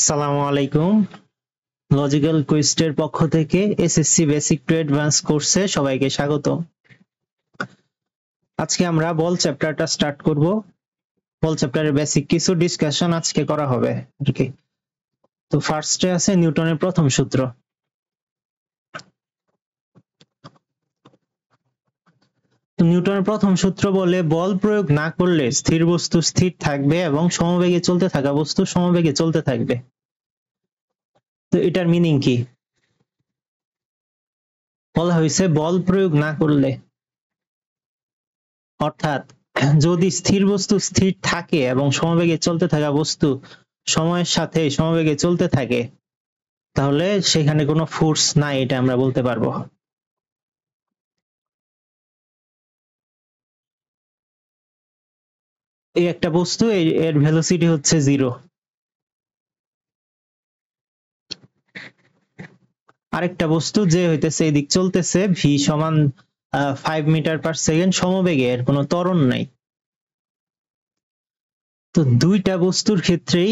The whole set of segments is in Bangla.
আসসালামু আলাইকুম। লজিক্যাল কুইস্টের পক্ষ থেকে এসএসসি বেসিক টু অ্যাডভান্স কোর্সে সবাইকে স্বাগত। আজকে আমরা বল চ্যাপ্টারটা স্টার্ট করব। বল চ্যাপ্টারের বেসিক কিছু ডিসকাশন আজকে করা হবে আর কি। তো ফার্স্টে আছে নিউটনের প্রথম সূত্র। তো নিউটনের প্রথম সূত্র বলে বল প্রয়োগ না করলে স্থির বস্তু স্থির থাকবে এবং সমবেগে চলতে থাকা বস্তু সমবেগে চলতে থাকবে। তো এটার মিনিং কি? বলা হয়েছে বল প্রয়োগ না করলে, অর্থাৎ যদি স্থির বস্তু স্থির থাকে এবং সমবেগে চলতে থাকা বস্তু সময়ের সাথে সমবেগে চলতে থাকে, তাহলে সেখানে কোনো ফোর্স নাই, এটা আমরা বলতে পারবো। এই একটা বস্তু এর ভেলোসিটি হচ্ছে 0। আরেকটা বস্তু যে হইতেছে এদিক চলতেছে ভি সমান 5 মিটার পার সেকেন্ড সমবেগে, এর কোনো ত্বরণ নাই। তো দুইটা বস্তুর ক্ষেত্রেই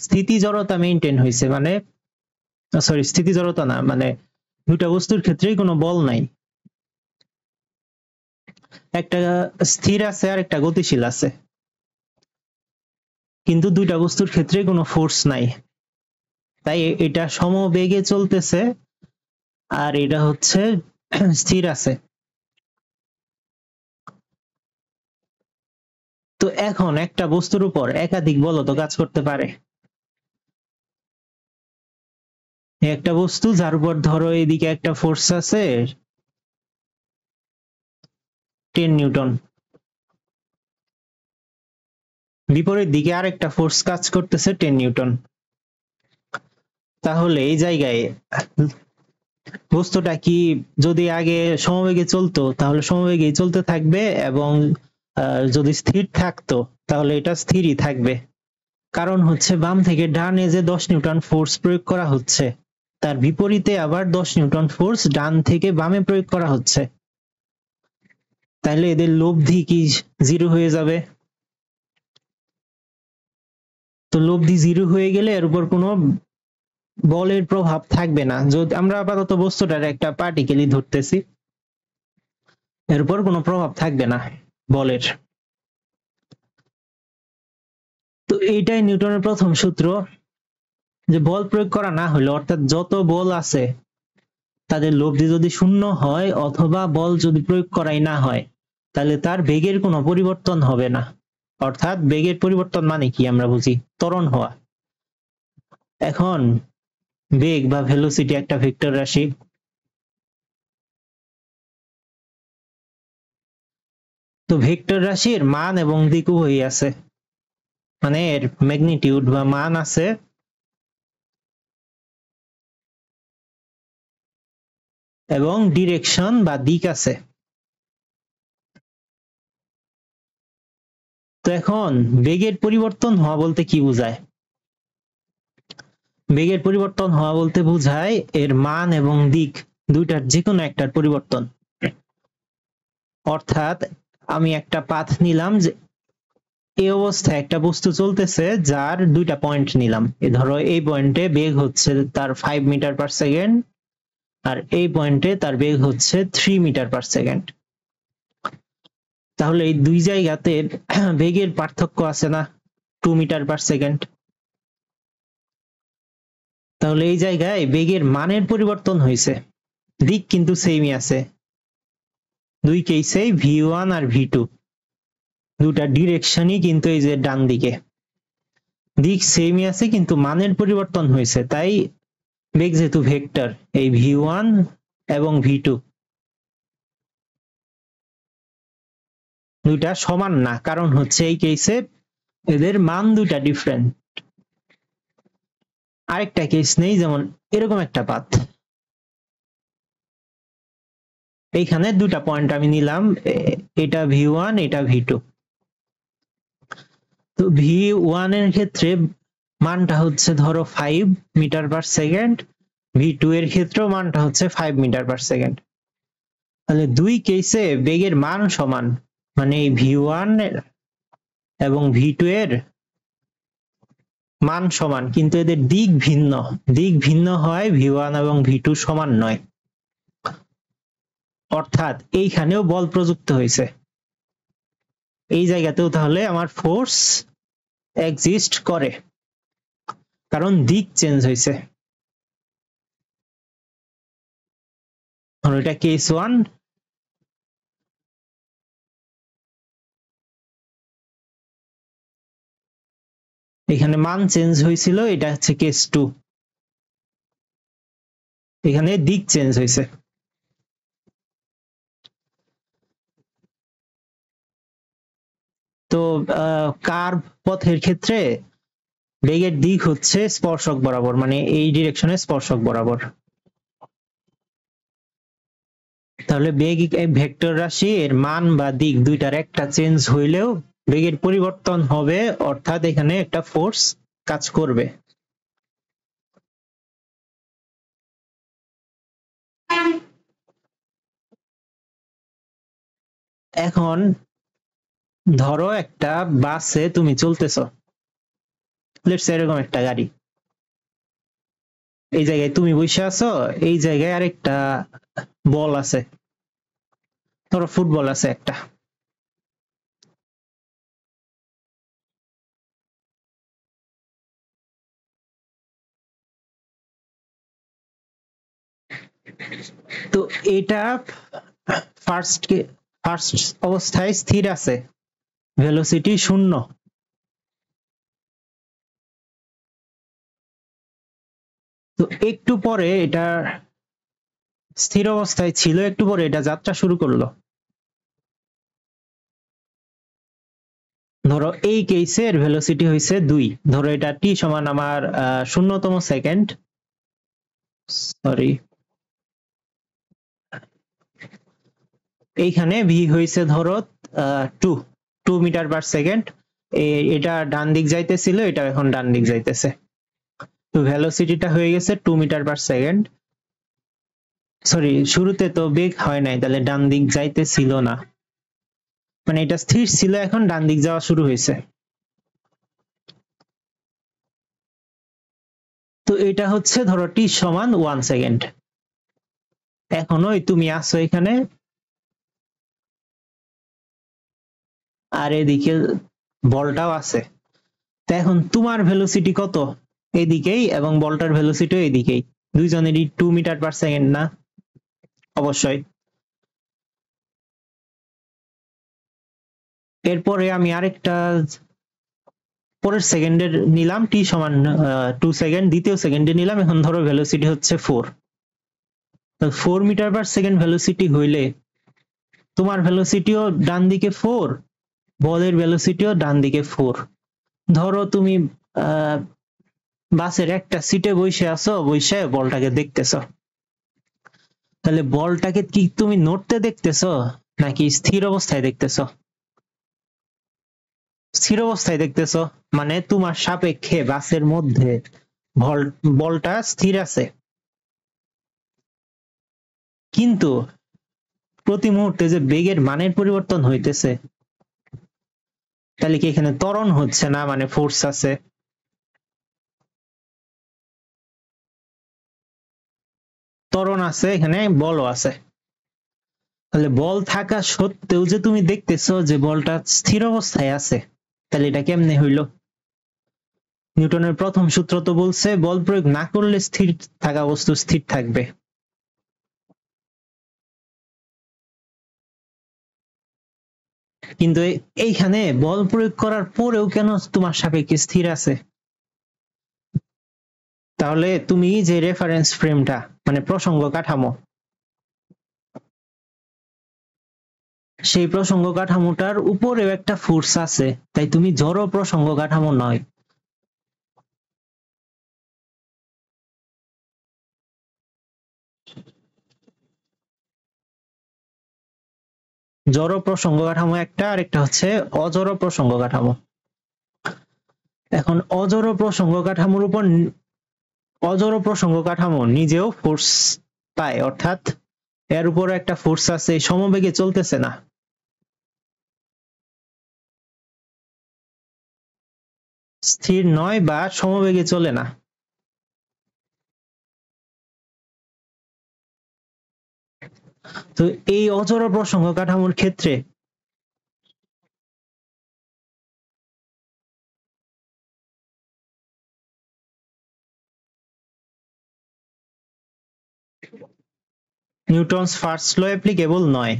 স্থিতি জড়তা মেইনটেইন হয়েছে, মানে সরি স্থিতি জড়তা না, মানে দুইটা বস্তুর ক্ষেত্রেই কোনো বল নাই। একটা স্থির আছে আর একটা গতিশীল আছে, কিন্তু দুইটা বস্তুর ক্ষেত্রে কোনো ফোর্স নাই। তাই এটা সমবেগে চলতেছে আর এটা হচ্ছে স্থির আছে। তো এখন একটা বস্তুর উপর একাধিক বল তো কাজ করতে পারে। একটা বস্তু যার উপর ধরো এদিকে একটা ফোর্স আছে 10 নিউটন, বিপরীত দিকে আরেকটা ফোর্স কাজ করতেছে 10 নিউটন। তাহলে এই জায়গায় বস্তুটা কি যদি আগে সমবেগে চলতো তাহলে সমবেগেই চলতে থাকবে, এবং যদি স্থির থাকতো তাহলে এটা স্থিরই থাকবে। কারণ হচ্ছে বাম থেকে ডানে যে 10 নিউটন ফোর্স প্রয়োগ করা হচ্ছে, তার বিপরীতে আবার 10 নিউটন ফোর্স ডান থেকে বামে প্রয়োগ করা হচ্ছে। তাহলে এদের লব্ধি কি 0 হয়ে যাবে? তো লব্ধি 0 হয়ে গেলে এর উপর কোনো বলের প্রভাব থাকবে না। যদি আমরা আপাতত বস্তুটার একটা পার্টিকেলই ধরতেছি, এর উপর কোনো প্রভাব থাকবে না বলের। তো এইটাই নিউটনের প্রথম সূত্র, যে বল প্রয়োগ করা না হলে, অর্থাৎ যত বল আছে তাদের লব্ধি যদি 0 হয় অথবা বল যদি প্রয়োগ করাই না হয়, তাহলে তার বেগের কোনো পরিবর্তন হবে না। অর্থাৎ বেগের পরিবর্তন মানে কি আমরা বুঝি ত্বরণ হওয়া। এখন বেগ বা ভেলোসিটি একটা ভেক্টর রাশি। তো ভেক্টর রাশির মান এবং দিক উভয়ই আছে, মানে এর ম্যাগনিটিউড বা মান আছে এবং ডিরেকশন বা দিক আছে। তো এখন বেগের পরিবর্তন হওয়া বলতে কি বোঝায়? বেগের পরিবর্তন হওয়া বলতে বোঝায় এর মান এবং দিক দুইটার যে কোনো একটার পরিবর্তন। অর্থাৎ আমি একটা পাথ নিলাম, যে এই অবস্থায় একটা বস্তু চলতেছে যার দুইটা পয়েন্ট নিলাম। ধরো এই পয়েন্টে বেগ হচ্ছে তার 5 মিটার পার সেকেন্ড, আর এই পয়েন্টে তার বেগ হচ্ছে 3 মিটার পার সেকেন্ড। তাহলে এই দুই জায়গাতে বেগের পার্থক্য আছে না, 2 মিটার পার সেকেন্ড। তাহলে এই জায়গায় বেগের মানের পরিবর্তন হয়েছে, দিক কিন্তু সেমই আছে। দুই কেসে v1 আর v2 দুটা ডিরেকশনই কিন্তু এই যে ডান দিকে, দিক সেমই আছে কিন্তু মানের পরিবর্তন হয়েছে। তাই বেগ যেহেতু ভেক্টর, এই v1 এবং v2 দুইটা সমান না, কারণ হচ্ছে এই কেসে এদের মান দুইটা ডিফারেন্ট। আরেকটা কেস নেই, যেমন এরকম একটা পাথ, এইখানে দুটা পয়েন্ট আমি নিলাম, এটা v1 এটা v2। তো v1 এর ক্ষেত্রে মানটা হচ্ছে ধরো 5 মিটার পার সেকেন্ড, v2 এর ক্ষেত্রেও মানটা হচ্ছে 5 মিটার পার সেকেন্ড। তাহলে দুই কেসে বেগের মান সমান, মানে এই v1 এবং v2 এর মান সমান, কিন্তু এদের দিক ভিন্ন। দিক ভিন্ন হয় v1 এবং v2 সমান নয়। অর্থাৎ এইখানেও বল প্রযুক্ত হয়েছে, এই জায়গাতেও তাহলে আমার ফোর্স এক্সিস্ট করে, কারণ দিক চেঞ্জ হয়েছে। এটা কেস 1। এখানে মান চেঞ্জ হয়েছিল, এটা হচ্ছে কেস 2। এখানে দিক চেঞ্জ হয়েছে। তো কার্ভ পথের ক্ষেত্রে বেগের দিক হচ্ছে স্পর্শক বরাবর, মানে এই ডিরেকশনে স্পর্শক বরাবর। তাহলে বেগ ভেক্টর রাশি এর মান বা দিক দুইটার একটা চেঞ্জ হইলেও বেগের পরিবর্তন হবে, অর্থাৎ এখানে একটা ফোর্স কাজ করবে। এখন ধরো একটা বাসে তুমি চলতেছো, এরকম একটা গাড়ি, এই জায়গায় তুমি বসে আছো, এই জায়গায় আরেকটা বল আছে, ধরো ফুটবল আছে একটা। তো এটা ফার্স্ট অবস্থায় স্থির আছে, ভেলোসিটি 0। তো একটু পরে এটা স্থির অবস্থায় ছিল, একটু পরে এটা যাত্রা শুরু করলো। ধরো এই কেসের ভেলোসিটি হয়েছে 2। ধরো এটা টি সমান আমার 0তম সেকেন্ড, সরি এইখানে ভি হয়েছে ধরো 2 মিটার পার সেকেন্ড। এটা ডান দিক যাইতেছিল, এটা এখন ডান দিক যাইতেছে। তো ভেলোসিটিটা হয়ে গেছে 2 মিটার পার সেকেন্ড। সরি, শুরুতে তো বেগ হয় নাই, তাহলে ডান দিক যাইতেছিল না, মানে এটা স্থির ছিল, এখন ডান দিক যাওয়া শুরু হয়েছে। তো এটা হচ্ছে ধরো টি সমান 1 সেকেন্ড। এখনো তুমি আসো এখানে, আর এদিকে বলটাও আছে। তো এখন তোমার ভেলোসিটি কত? এদিকেই, এবং বলটার ভেলোসিটিও এদিকেই, দুইজনেরই 2 মিটার পার সেকেন্ড না? অবশ্যই। এরপরে আমি আরেকটা পরের সেকেন্ডের নিলাম, টি সমান 2 সেকেন্ড, দ্বিতীয় সেকেন্ডে নিলাম। এখন ধরো ভেলোসিটি হচ্ছে 4। তো 4 মিটার পার সেকেন্ড ভেলোসিটি হইলে তোমার ভেলোসিটিও ডান দিকে 4, বলের ভেলোসিটিও ডান দিকে 4। ধরো তুমি বাসের একটা সিটে বসে আছো, বসে বলটাকে দেখতেছো, তাহলে বলটাকে কি তুমি নড়তে দেখতেছো নাকি স্থির অবস্থায় দেখতেছো? স্থির অবস্থায় দেখতেছো, মানে তোমার সাপেক্ষে বাসের মধ্যে বলটা স্থির আছে। কিন্তু প্রতি মুহূর্তে যে বেগের মানের পরিবর্তন হইতেছে, তাহলে কি এখানে ত্বরণ হচ্ছে না, মানে ফোর্স আছে? ত্বরণ আছে, এখানে বলও আছে। তাহলে বল থাকা সত্ত্বেও যে তুমি দেখতেছো যে বলটা স্থির অবস্থায় আছে, তাহলে এটা কেমনে হইলো? নিউটনের প্রথম সূত্র তো বলছে বল প্রয়োগ না করলে স্থির থাকা বস্তু স্থির থাকবে। কিন্তু এইখানে বল প্রয়োগ করার পরেও কেন তোমার সাপেক্ষে স্থির আছে? তাহলে তুমি যে রেফারেন্স ফ্রেমটা, মানে প্রসঙ্গ কাঠামো, সেই প্রসঙ্গ কাঠামোটার উপরেও একটা ফোর্স আছে, তাই তুমি জড় প্রসঙ্গ কাঠামো নয়। জড় প্রসঙ্গ কাঠামো একটা, আর একটা হচ্ছে অজড় প্রসঙ্গ কাঠামো। এখন অজড় প্রসঙ্গ কাঠামোর উপর অজড় প্রসঙ্গ কাঠামো নিজেও ফোর্স পায়, অর্থাৎ এর উপর একটা ফোর্স আছে, সমবেগে চলতেছে না। স্থির নয় বা সমবেগে চলে না। তো এই অজড় প্রসঙ্গ কাঠামোর ক্ষেত্রে নিউটনস ফার্স্ট ল অ্যাপ্লিকেবল নয়।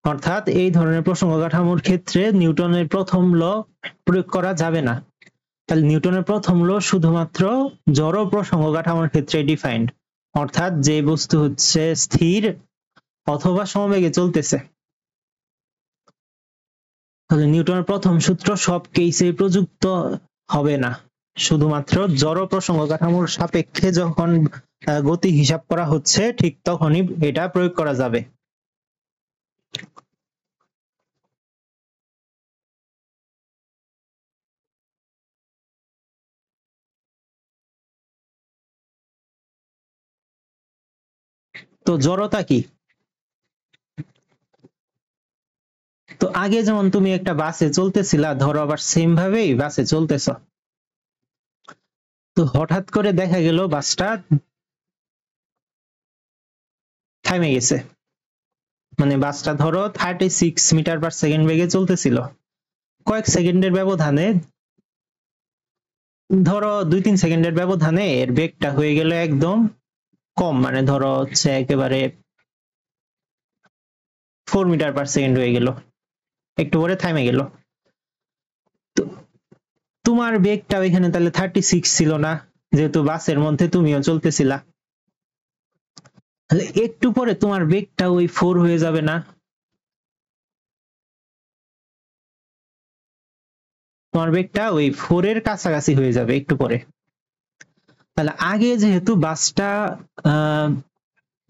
অর্থাৎ এই ধরনের প্রসঙ্গ কাঠামোর ক্ষেত্রে নিউটনের প্রথম ল প্রয়োগ করা যাবে না। তাহলে নিউটনের প্রথম ল শুধুমাত্র জড় প্রসঙ্গ কাঠামোর ক্ষেত্রে ডিফাইন্ড, অর্থাৎ যে বস্তু হচ্ছে স্থির অথবা সমবেগে চলতেছে। তাহলে নিউটনের প্রথম সূত্র সব কেসে প্রযুক্ত হবে না, শুধুমাত্র জড় প্রসঙ্গ কাঠামোর সাপেক্ষে যখন গতি হিসাব করা হচ্ছে ঠিক তখনই এটা প্রয়োগ করা যাবে। তো জড়তা কি? তো আগে যেমন তুমি একটা বাসে চলতেছিলা, ধরো আবার সেম ভাবেই বাসে চলতেছ, তো হঠাৎ করে দেখা গেল বাসটা থামে গেছে। মানে বাসটা ধরো 36 মিটার পার সেকেন্ড বেগে চলতেছিল, কয়েক সেকেন্ডের ব্যবধানে, ধরো 2-3 সেকেন্ডের ব্যবধানে এর বেগটা হয়ে গেল একদম কম, মানে ধরো হচ্ছে একেবারে 4 মিটার পার সেকেন্ড হয়ে গেল, একটু পরে থামে গেল। তো তোমার বেগটা ওইখানে তাহলে 36 ছিল না, যেহেতু বাসের মধ্যে তুমিও চলতেছিলা। একটু পরে তোমার বেগটা ওই 4 হয়ে যাবে না? তোমার বেগটা ওই 4 এর কাছাকাছি হয়ে যাবে একটু পরে। তাহলে আগে যেহেতু বাসটা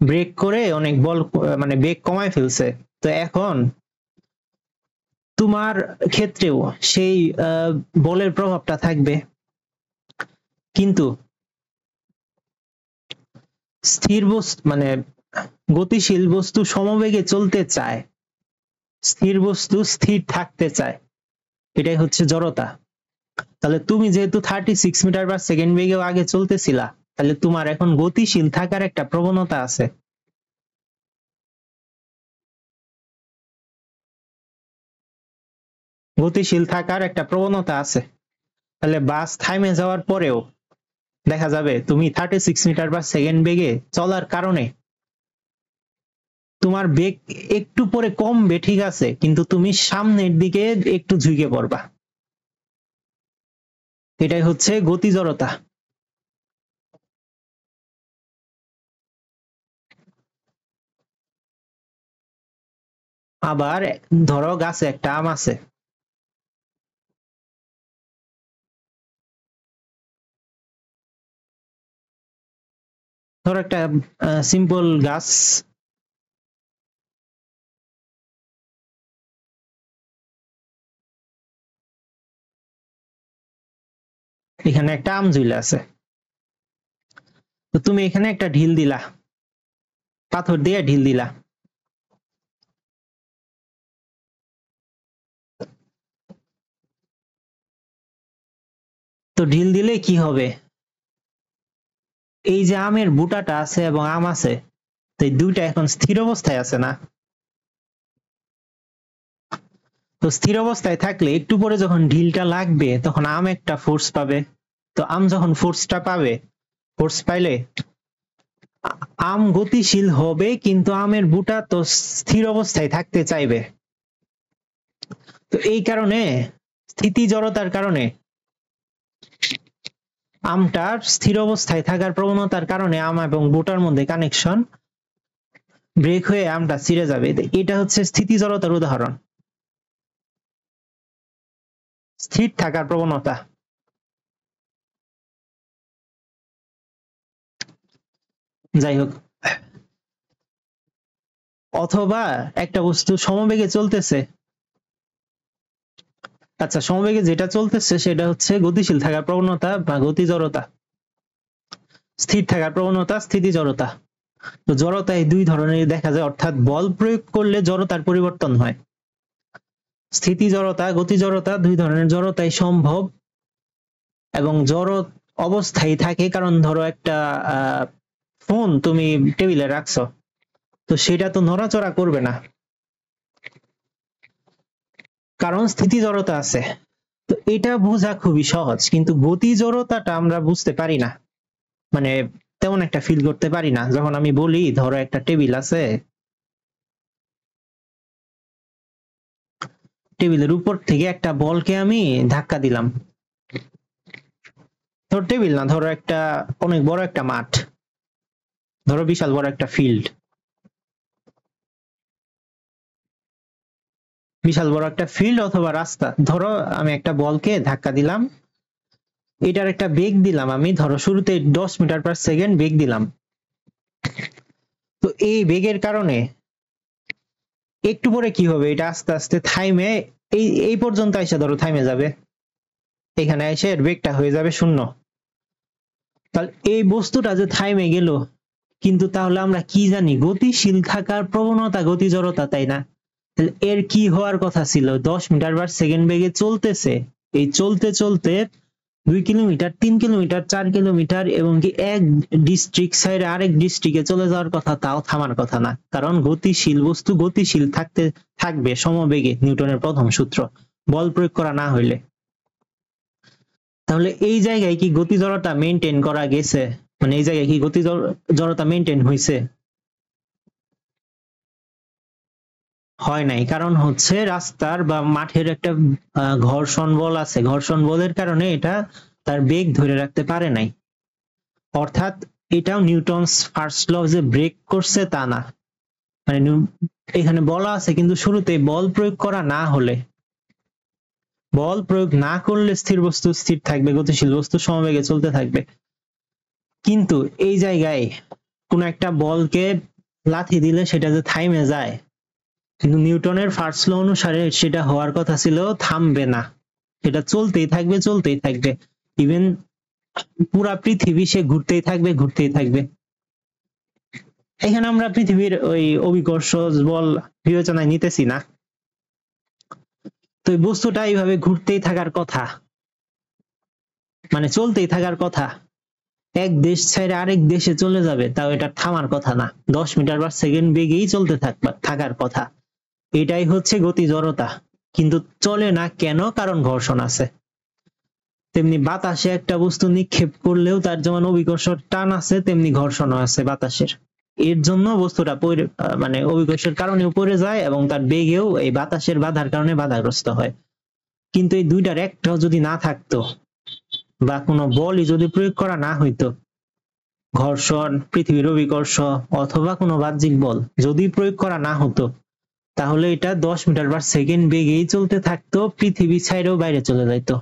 ব্রেক করে অনেক বল মানে বেগ কমায় ফেলছে, তো এখন তোমার ক্ষেত্রেও সেই বলের প্রভাবটা থাকবে। কিন্তু স্থির বস্তু মানে গতিশীল বস্তু সমবেগে চলতে চায়, স্থির বস্তু স্থির থাকতে চায়, এটাই হচ্ছে জড়তা। তাহলে তুমি যেহেতু 36 মিটার পার সেকেন্ড বেগেও আগে চলতেছিলা, তাহলে তোমার এখন গতিশীল থাকার একটা প্রবণতা আছে। গতিশীল থাকার একটা প্রবণতা আছে। তাহলে বাস থামে যাওয়ার পরেও দেখা যাবে তুমি 36 মিটার পার সেকেন্ড বেগে চলার কারণে তোমার বেগ একটু পরে কমবে, ঠিক আছে, কিন্তু তুমি সামনের দিকে একটু ঝুঁকে পড়বা। এটাই হচ্ছে গতি জড়তা। আবার ধরো গাছে একটা আম আছে, ধরো একটা সিম্পল গাছ, এখানে একটা আম ঝুলে আছে। তো তুমি এখানে একটা ঢিল দিলা, পাথর দিয়ে ঢিল দিলা, তো ঢিল দিলে কি হবে? এই যে আমের বুটাটা আছে এবং আম আছে, তো এই দুইটা এখন স্থির অবস্থায় আছে না? তো স্থির অবস্থায় থাকলে একটু পরে যখন ঢিলটা লাগবে তখন আম একটা ফোর্স পাবে। তো আম যখন ফোর্সটা পাবে, ফোর্স পাইলে আম গতিশীল হবে, কিন্তু আমের বুটা তো স্থির অবস্থায় থাকতে চাইবে। তো এই কারণে স্থিতি জড়তার কারণে আমটার স্থির অবস্থায় থাকার প্রবণতার কারণে আম এবং বুটার মধ্যে কানেকশন ব্রেক হয়ে আমটা ছিঁড়ে যাবে। এটা হচ্ছে স্থিতি জড়তার উদাহরণ, স্থির থাকার প্রবণতা। যাই হোক, অথবা একটা বস্তু সমবেগে চলতেছে, আচ্ছা সমবেগে যেটা চলতেছে সেটা হচ্ছে গতিশীল থাকার প্রবণতা বা গতি জড়তা, স্থির থাকার প্রবণতা স্থিতি জড়তা। তো জড়তা এই দুই ধরনের দেখা যায়, অর্থাৎ বল প্রয়োগ করলে জড়তার পরিবর্তন হয়। স্থিতি জড়তা, গতি জড়তা, দুই ধরনের জড়তাই সম্ভব এবং জড় অবস্থায় থাকে, কারণ ধরো একটা ফোন তুমি টেবিলে রাখছো, তো সেটা তো নড়াচড়া করবে না, কারণ স্থিতি জড়তা আছে। তো এটা বোঝা খুবই সহজ, কিন্তু গতি জড়তাটা আমরা বুঝতে পারি না, মানে তেমন একটা ফিল করতে পারি না। যখন আমি বলি ধরো একটা টেবিল আছে, টেবিলের উপর থেকে একটা বলকে আমি ধাক্কা দিলাম, ধরো টেবিল না, ধরো একটা অনেক বড় একটা মাঠ, ধরো বিশাল বড় একটা ফিল্ড, বিশাল বড় একটা ফিল্ড অথবা রাস্তা, ধরো আমি একটা বলকে ধাক্কা দিলাম, এটার একটা বেগ দিলাম আমি, ধরো শুরুতে 10 মিটার/সেকেন্ড বেগ দিলাম। তো এই বেগের কারণে একটু পরে কি হবে, এটা আস্তে আস্তে থাইমে এই এই পর্যন্ত এসে ধরো থাইমে যাবে, এখানে এসে এর বেগটা হয়ে যাবে 0। তাহলে এই বস্তুটা যে থাইমে গেল, কিন্তু তাহলে আমরা কি জানি, গতিশীল থাকার প্রবণতা গতি জড়তা, তাই না? তাহলে এর কি হওয়ার কথা ছিল, 10 মিটার/সেকেন্ড বেগে চলতেছে, এই চলতে চলতে 2 কিলোমিটার, 3 কিলোমিটার, 4 কিলোমিটার, এবং কি এক ডিস্ট্রিক্ট সাইডে আরেক ডিস্ট্রিক্টে চলে যাওয়ার কথা, তাও থামার কথা না, কারণ গতিশীল বস্তু গতিশীল থাকতে থাকবে সমবেগে, নিউটনের প্রথম সূত্র, বল প্রয়োগ করা না হইলে। তাহলে এই জায়গায় কি গতি জড়তা মেনটেন করা গেছে, মানে এই জায়গায় কি গতি জড়তা মেনটেন হয়েছে? হয় নাই, কারণ হচ্ছে রাস্তার বা মাঠের একটা ঘর্ষণ বল আছে, ঘর্ষণ বলের কারণে এটা তার বেগ ধরে রাখতে পারে নাই। অর্থাৎ এটাও নিউটনস ফার্স্ট ল যে ব্রেক করছে তা না, মানে এখানে বলা আছে কিন্তু শুরুতে বল প্রয়োগ করা না হলে, বল প্রয়োগ না করলে স্থির বস্তু স্থির থাকবে, গতিশীল বস্তু সমবেগে চলতে থাকবে। কিন্তু এই জায়গায় কোন একটা বলকে লাথি দিলে সেটা যে থাইমে যায়, কিন্তু নিউটনের ফার্স্ট ল অনুসারে সেটা হওয়ার কথা ছিল থামবে না, সেটা চলতেই থাকবে, চলতেই থাকবে, ইভেন পুরা পৃথিবী সে ঘুরতেই থাকবে, ঘুরতেই থাকবে। এখানে আমরা পৃথিবীর ওই অভিকর্ষ বল বিবেচনায় নিতেছি না, তো এই বস্তুটা এইভাবে ঘুরতেই থাকার কথা, মানে চলতেই থাকার কথা, এক দেশ ছেড়ে আরেক দেশে চলে যাবে, তাও এটা থামার কথা না, 10 মিটার/সেকেন্ড বেগেই চলতে থাকার কথা। এটাই হচ্ছে গতি জড়তা। কিন্তু চলে না কেন, কারণ ঘর্ষণ আছে। তেমনি বাতাসে একটা বস্তু নিক্ষেপ করলেও তার যেমন অভিকর্ষ টান আছে, তেমনি ঘর্ষণও আছে বাতাসের, এর জন্য বস্তুটা মানে অভিকর্ষের কারণেও পড়ে যায়, এবং তার বেগেও এই বাতাসের বাধার কারণে বাধাগ্রস্ত হয়। কিন্তু এই দুইটার একটাও যদি না থাকতো, বা কোনো বলই যদি প্রয়োগ করা না হইতো, ঘর্ষণ, পৃথিবীর অভিকর্ষ অথবা কোনো বাহ্যিক বল যদি প্রয়োগ করা না হতো, তাহলে এটা 10 মিটার/সেকেন্ড বেগেই চলতে থাকতো, পৃথিবী ছাইড়েও বাইরে চলে যাইতো।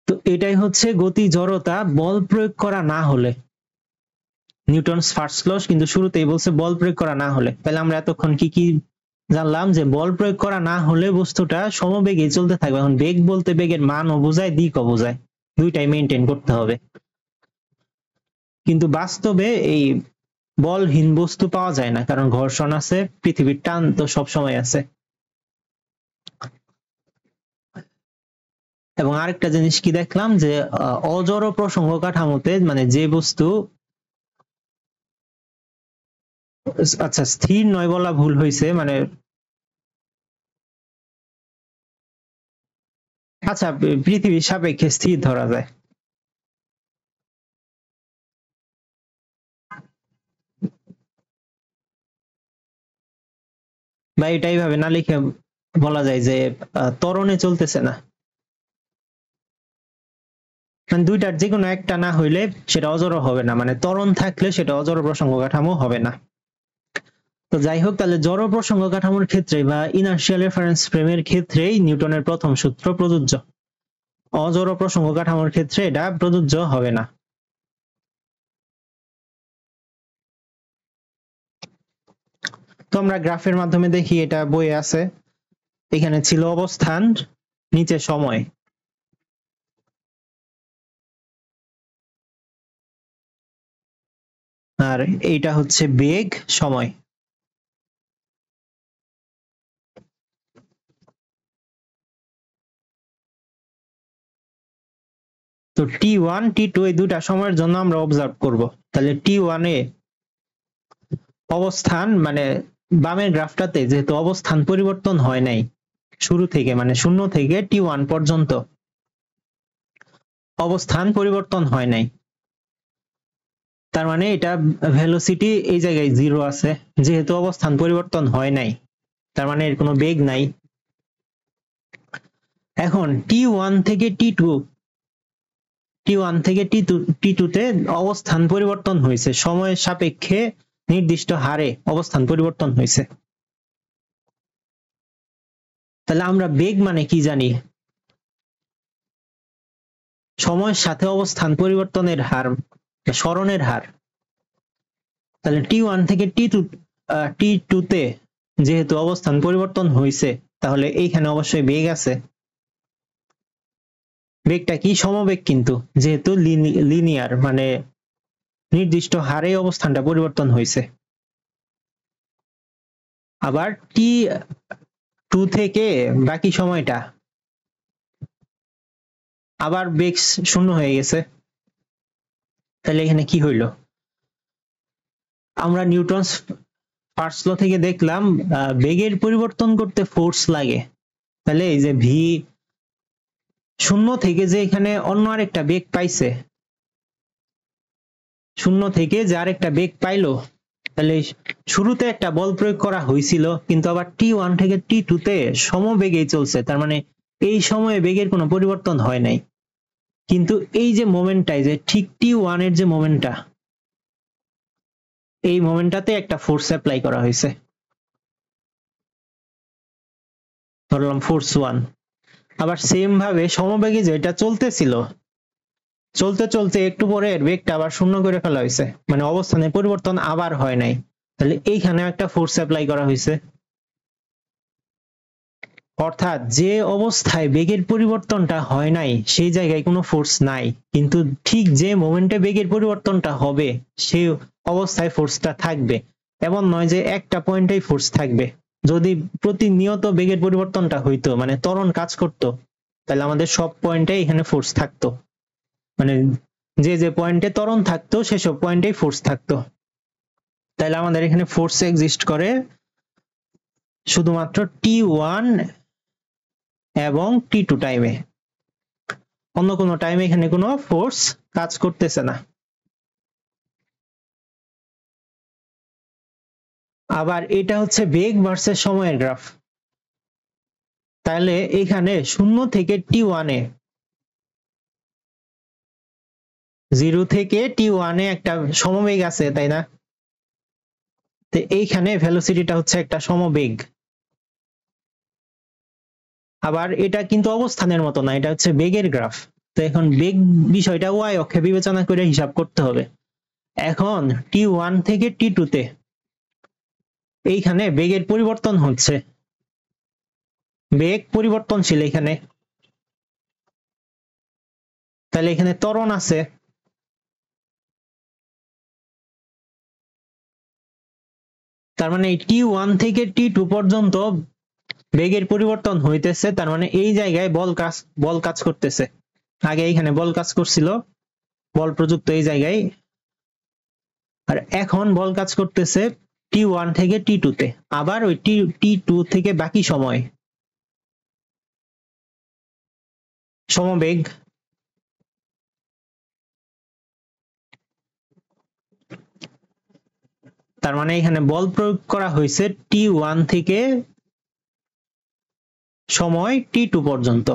তো এটাই হচ্ছে গতি জড়তা বল প্রয়োগ করা না হলে, নিউটনস ফার্স্ট ল কিন্তু শুরুতেই বলছে বল প্রয়োগ করা না হলে। তাহলে আমরা এতক্ষণ কি কি জানলাম, যে বল প্রয়োগ করা না হলে বস্তুটা সমবেগে চলতে থাকবে। এখন বেগ বলতে বেগের মানও বোঝায়, দিকও বোঝায়, দুইটাই মেনটেন করতে হবে। কিন্তু বাস্তবে এই বলহীন বস্তু পাওয়া যায় না, কারণ ঘর্ষণ আছে, পৃথিবীর টান তো সবসময় আছে। এবং আরেকটা জিনিস কি দেখলাম, যে অজড় প্রসঙ্গ কাঠামোতে, মানে যে বস্তু, আচ্ছা স্থির নয় বলা ভুল হয়েছে, মানে আচ্ছা পৃথিবীর সাপেক্ষে স্থির ধরা যায়। বা এটা এইভাবে না লিখে বলা যায় যে ত্বরণে চলতেছে না, মানে দুইটার যে কোনো একটা না হইলে সেটা অজড় হবে না, মানে ত্বরণ থাকলে সেটা অজড় প্রসঙ্গ কাঠামো হবে না। তো যাই হোক, তাহলে জড় প্রসঙ্গ কাঠামোর ক্ষেত্রে বা ইনার্শিয়াল রেফারেন্স ফ্রেমের ক্ষেত্রেই নিউটনের প্রথম সূত্র প্রযোজ্য, অজড় প্রসঙ্গ কাঠামোর ক্ষেত্রে এটা প্রযোজ্য হবে না। তো আমরা গ্রাফের মাধ্যমে দেখি, এটা বইয়ে আছে, এখানে ছিল অবস্থান, নিচে সময়, আর এইটা হচ্ছে বেগ, সময়। তো T1 T2 এই দুটা সময়ের জন্য আমরা অবজার্ভ করব। তাহলে T1 এ অবস্থান মানে বামের গ্রাফটাতে যেহেতু অবস্থান পরিবর্তন হয় নাই শুরু থেকে, মানে 0 থেকে T1 পর্যন্ত অবস্থান পরিবর্তন হয় নাই, তার মানে এটা ভেলোসিটি এই জায়গায় 0 আছে, যেহেতু অবস্থান পরিবর্তন হয় নাই তার মানে এর কোনো বেগ নাই। এখন T1 থেকে T2 তে অবস্থান পরিবর্তন হয়েছে, সময়ের সাপেক্ষে নির্দিষ্ট হারে অবস্থান পরিবর্তন হয়েছে। তাহলে আমরা বেগ মানে কি জানি? সময়ের সাথে অবস্থান পরিবর্তনের হার, সরণের হার। তাহলে T1 থেকে T2 তে যেহেতু অবস্থান পরিবর্তন হয়েছে, তাহলে এইখানে অবশ্যই বেগ আছে। বেগটা কি? সমবেগ, কিন্তু যেহেতু লিনিয়ার মানে নির্দিষ্ট হারে অবস্থানটা পরিবর্তন হয়েছে। আবার T2 থেকে বাকি সময়টা আবার বেগ 0 হয়ে গেছে। তাহলে এখানে কি হইল? আমরা নিউটনস ফার্স্ট ল থেকে দেখলাম বেগের পরিবর্তন করতে ফোর্স লাগে। তাহলে এই যে ভি 0 থেকে যে এখানে অন্য আরেকটা বেগ পাইছে, 0 থেকে যে আরেকটা বেগ পাইলো, তাহলে শুরুতে একটা বল প্রয়োগ করা হয়েছিল, কিন্তু আবার T1 থেকে T2 তে সমবেগেই চলছে, তার মানে এই সময়ে বেগের কোনো পরিবর্তন হয় নাই। কিন্তু এই যে মোমেন্টটাই, যে ঠিক T1 এর যে মোমেন্টটা, এই মোমেন্টটাতে একটা ফোর্স অ্যাপ্লাই করা হয়েছে, ধরলাম ফোর্স 1। আবার সেম ভাবে সমবেগে যেটা চলতেছিল, চলতে চলতে একটু পরে এর বেগটা আবার 0 করে ফেলা হয়েছে, মানে অবস্থানের পরিবর্তন আবার হয় নাই। তাহলে এইখানে একটা ফোর্স অ্যাপ্লাই করা হয়েছে। অর্থাৎ যে অবস্থায় বেগের পরিবর্তনটা হয় নাই সেই জায়গায় কোনো ফোর্স নাই, কিন্তু ঠিক যে মোমেন্টে বেগের পরিবর্তনটা হবে সেই অবস্থায় ফোর্সটা থাকবে। এমন নয় যে একটা পয়েন্টেই ফোর্স থাকবে। যদি প্রতিনিয়ত বেগের পরিবর্তনটা হইতো, মানে ত্বরণ কাজ করত, তাহলে আমাদের সব পয়েন্টে এখানে ফোর্স থাকতো, মানে যে যে পয়েন্টে ত্বরণ থাকতো সেসব পয়েন্টেই ফোর্স থাকতো। তাহলে আমাদের এখানে ফোর্স এক্সিস্ট করে শুধুমাত্র T1 এবং T2 টাইমে, অন্য কোনো টাইমে এখানে কোনো ফোর্স কাজ করতেছে না। আবার এটা হচ্ছে বেগ ভার্সেস সময়ের গ্রাফ। তাহলে এখানে 0 থেকে T1 এ, 0 থেকে T1 এ একটা সমবেগ আছে, তাই না? তো এইখানে ভেলোসিটিটা হচ্ছে একটা সমবেগ। আবার এটা কিন্তু অবস্থানের মতো না, এটা হচ্ছে বেগের গ্রাফ। তো এখন বেগ বিষয়টা ওয়াই অক্ষে বিবেচনা করে হিসাব করতে হবে। এখন T1 থেকে T2 তে এইখানে বেগের পরিবর্তন হচ্ছে, বেগ পরিবর্তনশীল এখানে। তাহলে এখানে ত্বরণ আছে, তার মানে T1 থেকে T2 পর্যন্ত বেগের পরিবর্তন হইতেছে, তার মানে এই জায়গায় বল কাজ করতেছে। আগে এইখানে বল কাজ করছিল, বল প্রযুক্ত এই জায়গায়, আর এখন বল কাজ করতেছে T1 থেকে T2 তে। আবার ওই T2 থেকে বাকি সময় সমবেগ। তার মানে এখানে বল প্রয়োগ করা হয়েছে T1 থেকে সময় T2 পর্যন্ত।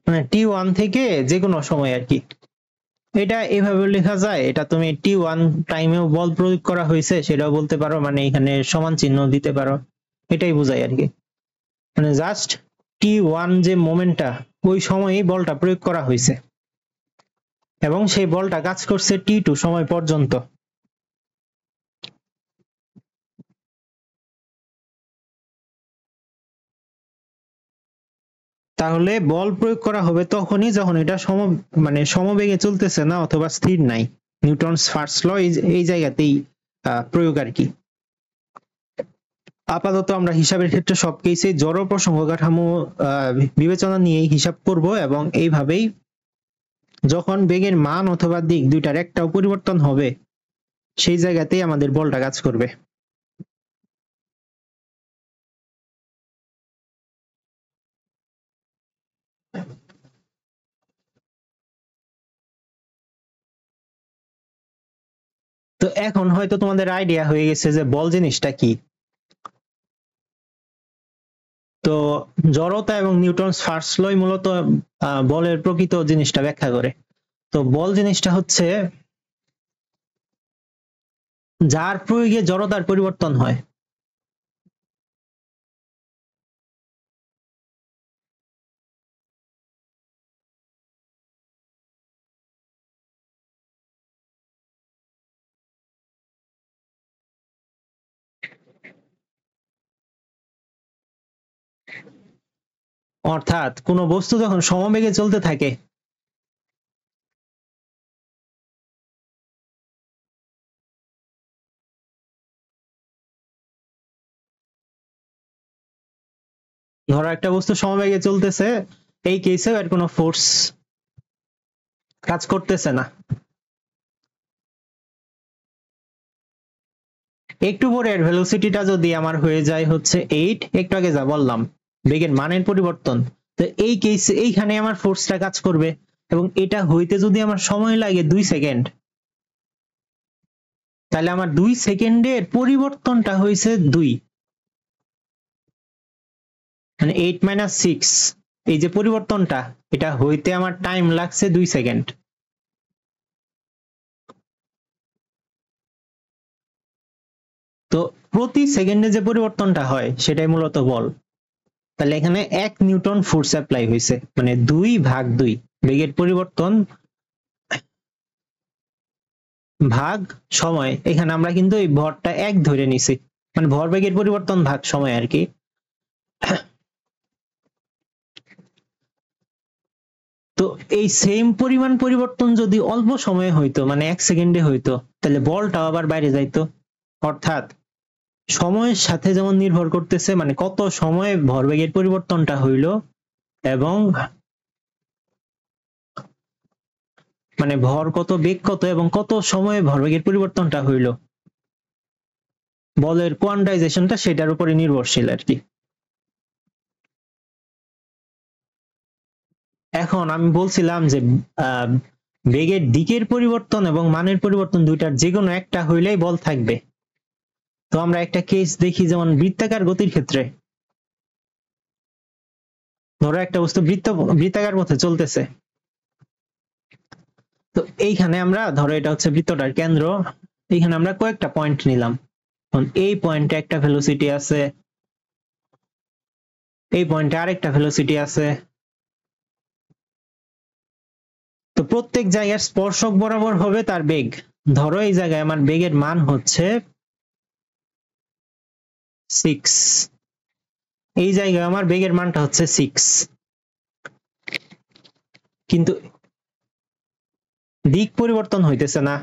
মানে T1 থেকে যে কোনো সময় আর কি, এটা এভাবে লেখা যায়। এটা তুমি T1 টাইমেও বল প্রয়োগ করা হয়েছে সেটাও বলতে পারো, মানে এখানে সমান চিহ্ন দিতে পারো, এটাই বোঝায় আর কি। মানে জাস্ট T1 যে মোমেন্টটা, ওই সময়ে বলটা প্রয়োগ করা হয়েছে এবং সেই বলটা কাজ করছে T2 সময় পর্যন্ত। তাহলে বল প্রয়োগ করা হবে তখনই যখন এটা সমবেগে চলতেছে না অথবা স্থির নাই। নিউটনস ফার্স্ট ল এই জায়গাতেই প্রয়োগ আর কি। আপাতত আমরা হিসাবের ক্ষেত্রে সব কেসে জড় প্রসঙ্গ কাঠামো বিবেচনা নিয়ে হিসাব করব, এবং এইভাবেই যখন বেগের মান অথবা দিক দুইটার একটাও পরিবর্তন হবে সেই জায়গাতেই আমাদের বলটা কাজ করবে। তো এখন হয়তো তোমাদের আইডিয়া হয়ে গেছে যে বল জিনিসটা কি। তো জড়তা এবং নিউটনস ফার্স্ট লই মূলত বলের প্রকৃত জিনিসটা ব্যাখ্যা করে। তো বল জিনিসটা হচ্ছে যার প্রয়োগে জড়তার পরিবর্তন হয়। অর্থাৎ কোনো বস্তু যখন সমবেগে চলতে থাকে ধরো একটা বস্তু সমবেগে চলতেছে, এই কেসে এর কোনো ফোর্স কাজ করতেছে না। একটু পরে এর ভেলোসিটিটা যদি আমার হয়ে যায় হচ্ছে 8, একটু আগে যা বললাম বেগের মানের পরিবর্তন, তো এই কেসে এইখানে আমার ফোর্সটা কাজ করবে, এবং এটা হইতে যদি আমার সময় লাগে 2 সেকেন্ড, তাহলে আমার 2 সেকেন্ডের পরিবর্তনটা হয়েছে 2, মানে 8 - 6, এই যে পরিবর্তনটা এটা হইতে আমার টাইম লাগছে 2 সেকেন্ড। তো প্রতি সেকেন্ডে যে পরিবর্তনটা হয় সেটাই মূলত বল। তাহলে এখানে 1 নিউটন ফোর্স অ্যাপ্লাই হয়েছে, মানে 2/2 বেগের পরিবর্তন ভাগ সময়। এখানে আমরা কিন্তু এই ভরটা 1 ধরে নিছি, মানে ভর বেগের পরিবর্তন ভাগ সময় আর কি। তো এই সেম পরিমাণ পরিবর্তন যদি অল্প সময়ে হইতো, মানে 1 সেকেন্ডে হইতো, তাহলে বলটাও আবার বাইরে যাইতো। অর্থাৎ সময়ের সাথে যেমন নির্ভর করতেছে, মানে কত সময়ে ভরবেগের পরিবর্তনটা হইলো, এবং মানে ভর কত, বেগ কত, এবং কত সময়ে ভরবেগের পরিবর্তনটা হইলো, বলের কোয়ান্টাইজেশনটা সেটার উপরে নির্ভরশীল আর কি। এখন আমি বলছিলাম যে বেগের দিকের পরিবর্তন এবং মানের পরিবর্তন দুইটার যে কোনো একটা হইলেই বল থাকবে। তো আমরা একটা কেস দেখি, যেমন বৃত্তাকার গতির ক্ষেত্রে ধরো একটা বস্তু বৃত্তাকার পথে চলতেছে। তো এইখানে আমরা ধরো এটা হচ্ছে বৃত্তটার কেন্দ্র, এইখানে আমরা কয়েকটা পয়েন্ট নিলাম। এই পয়েন্টে একটা ভেলোসিটি আছে, এই পয়েন্টে আরেকটা ভেলোসিটি আছে। তো প্রত্যেক জায়গার স্পর্শক বরাবর হবে তার বেগ। ধরো এই জায়গায় আমার বেগের মান হচ্ছে 6, এই জায়গায় আমার বেগের মানটা হচ্ছে 6, কিন্তু দিক পরিবর্তন হইতেছে না।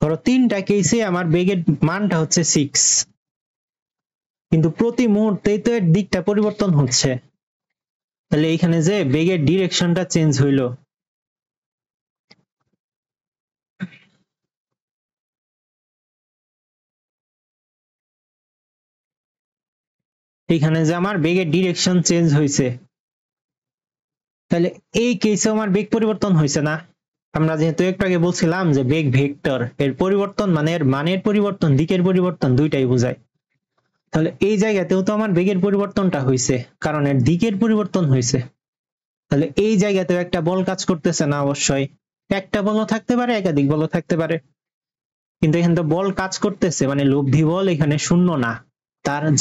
ধরো 3টা কেসে আমার বেগের মানটা হচ্ছে 6, কিন্তু প্রতি মুহূর্তেই তো এর দিকটা পরিবর্তন হচ্ছে। তাহলে এইখানে যে বেগের ডিরেকশনটা চেঞ্জ হইলো, এখানে যে আমার বেগের ডিরেকশন চেঞ্জ হয়েছে, তাহলে এই কেসে আমার বেগ পরিবর্তন হয়েছে না। আমরা যেহেতু একটু আগে বলছিলাম যে বেগ ভেক্টর, এর পরিবর্তন মানে এর মানের পরিবর্তন, দিকের পরিবর্তন দুইটাই বোঝায়। তাহলে এই জায়গাতেও তো আমার বেগের পরিবর্তনটা হয়েছে, কারণ এর দিকের পরিবর্তন হয়েছে। তাহলে এই জায়গাতেও একটা বল কাজ করতেছে না? অবশ্যই একটা বলও থাকতে পারে, একাধিক বলও থাকতে পারে, কিন্তু এখানে তো বল কাজ করতেছে, মানে লব্ধি বল এখানে শূন্য না,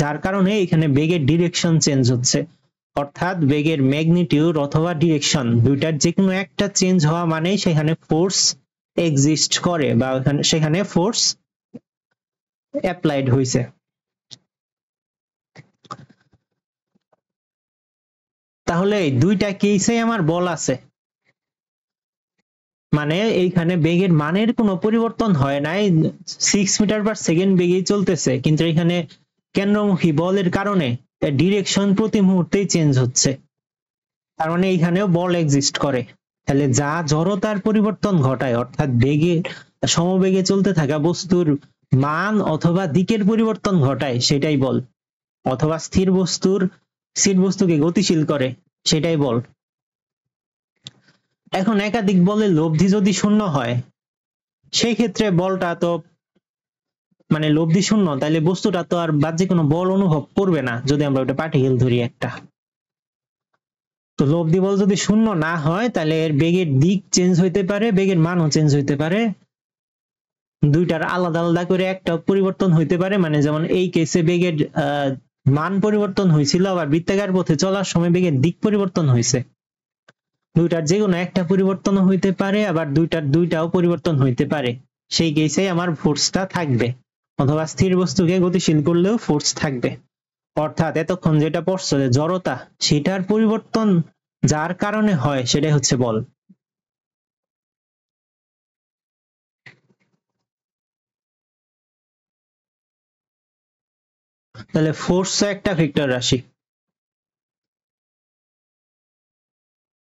যার কারণে এখানে বেগের ডিরেকশন চেঞ্জ হচ্ছে। অর্থাৎ বেগের ম্যাগনিটিউড অথবা ডিরেকশন দুইটার যে কোনো একটা চেঞ্জ হওয়া মানে সেখানে ফোর্স এক্সিস্ট করে, বা সেখানে ফোর্স অ্যাপ্লাইড হয়েছে। তাহলে দুইটা কেসে আমার বল আছে, মানে এইখানে বেগের মানের কোনো পরিবর্তন হয় নাই, 6 মিটার/সেকেন্ড বেগেই চলতেছে, কিন্তু এখানে কেন্দ্রমুখী বলের কারণে ডিরেকশন প্রতি মুহূর্তেই চেঞ্জ হচ্ছে। তার মানে এইখানেও বল এক্সিস্ট করে। তাহলে যা জড়তার পরিবর্তন ঘটায়, অর্থাৎ বেগে সমবেগে চলতে থাকা বস্তুর মান অথবা দিকের পরিবর্তন ঘটায়, সেটাই বল। অথবা স্থির বস্তুকে গতিশীল করে, সেটাই বল। এখন একাধিক বলের লব্ধি যদি শূন্য হয়, সেই ক্ষেত্রে বলটা তো মানে লব্ধি শূন্য, তাহলে বস্তুটা তো আর বাহ্যিক কোনো বল অনুভব করবে না, যদি আমরা ওটা পার্টিকেল ধরি একটা। তো লব্ধি বল যদি শূন্য না হয়, তাহলে এর বেগের দিক চেঞ্জ হইতে পারে, বেগের মানও চেঞ্জ হইতে পারে, দুইটার আলাদা আলাদা করে একটা পরিবর্তন হইতে পারে। মানে যেমন এই কেসে বেগের মান পরিবর্তন হয়েছিল, আবার বৃত্তাকার পথে চলার সময় বেগের দিক পরিবর্তন হয়েছে। দুইটার যে কোনো একটা পরিবর্তন হইতে পারে, আবার দুইটাও পরিবর্তন হইতে পারে। সেই কেসে আমার ফোর্সটা থাকবে, অথবা স্থির বস্তুকে গতিশীল করলেও ফোর্স থাকবে। অর্থাৎ এতক্ষণ যেটা পড়ছো যে জড়তা, সেটার পরিবর্তন যার কারণে হয় সেটাই হচ্ছে বল। তাহলে ফোর্স একটা ভেক্টর রাশি,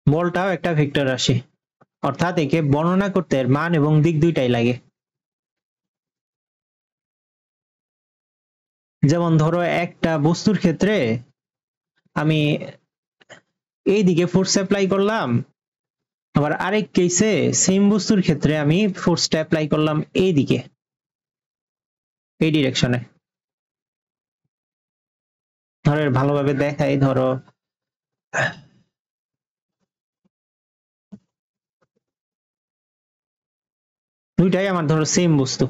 বলটাও একটা ভেক্টর রাশি, অর্থাৎ একে বর্ণনা করতে এর মান এবং দিক দুইটাই লাগে। যেমন ধরো একটা বস্তুর ক্ষেত্রে আমি এই দিকে ফোর্স অ্যাপ্লাই করলাম, আবার আরেক কেসে সেম বস্তুর ক্ষেত্রে আমি ফোর্সটা অ্যাপ্লাই করলাম এই দিকে, এই ডিরেকশনে। ধরো ভালোভাবে দেখাই, ধরো দুইটাই আমার ধরো সেম বস্তু,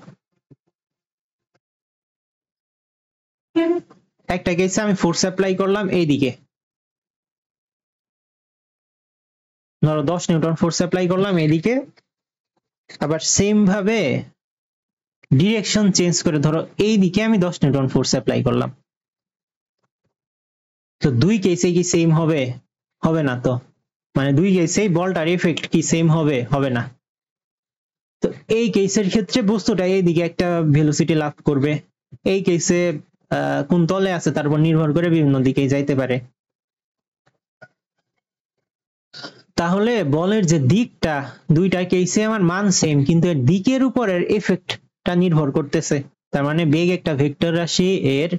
একটা কেসে আমি ফোর্স অ্যাপ্লাই করলাম এইদিকে, ধরো 10 নিউটন ফোর্স অ্যাপ্লাই করলাম এইদিকে, আবার সেম ভাবে ডিরেকশন চেঞ্জ করে ধরো এইদিকে আমি 10 নিউটন ফোর্স অ্যাপ্লাই করলাম। তো দুই কেসে কি সেম হবে? হবে না তো। মানে দুই কেসেই বলটার এফেক্ট কি সেম হবে? হবে না। তো এই কেসের ক্ষেত্রে বস্তুটা এইদিকে একটা ভেলোসিটি লাভ করবে, এই কেসে কোন তলে আছে তার উপর নির্ভর করে বিভিন্ন দিকে যাইতে পারে। তাহলে বলের যে দিকটা, দুইটা কেসে আমার মান সেম, কিন্তু এর দিকের উপরের এফেক্টটা নির্ভর করতেছে। তার মানে বেগ একটা ভেক্টর রাশি, এর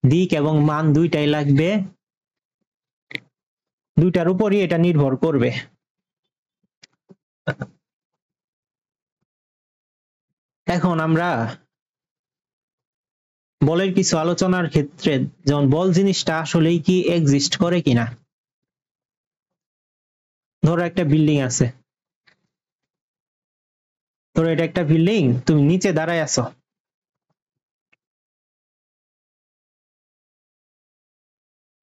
দিক এবং মান দুইটাই লাগবে, দুইটার উপরই এটা নির্ভর করবে। এখন আমরা বলের কিছু আলোচনার ক্ষেত্রে, যেমন বল জিনিসটা আসলেই কি এক্সিস্ট করে কিনা। ধরো একটা বিল্ডিং আছে, ধরো এটা একটা বিল্ডিং, তুমি নিচে দাঁড়ায় আছো,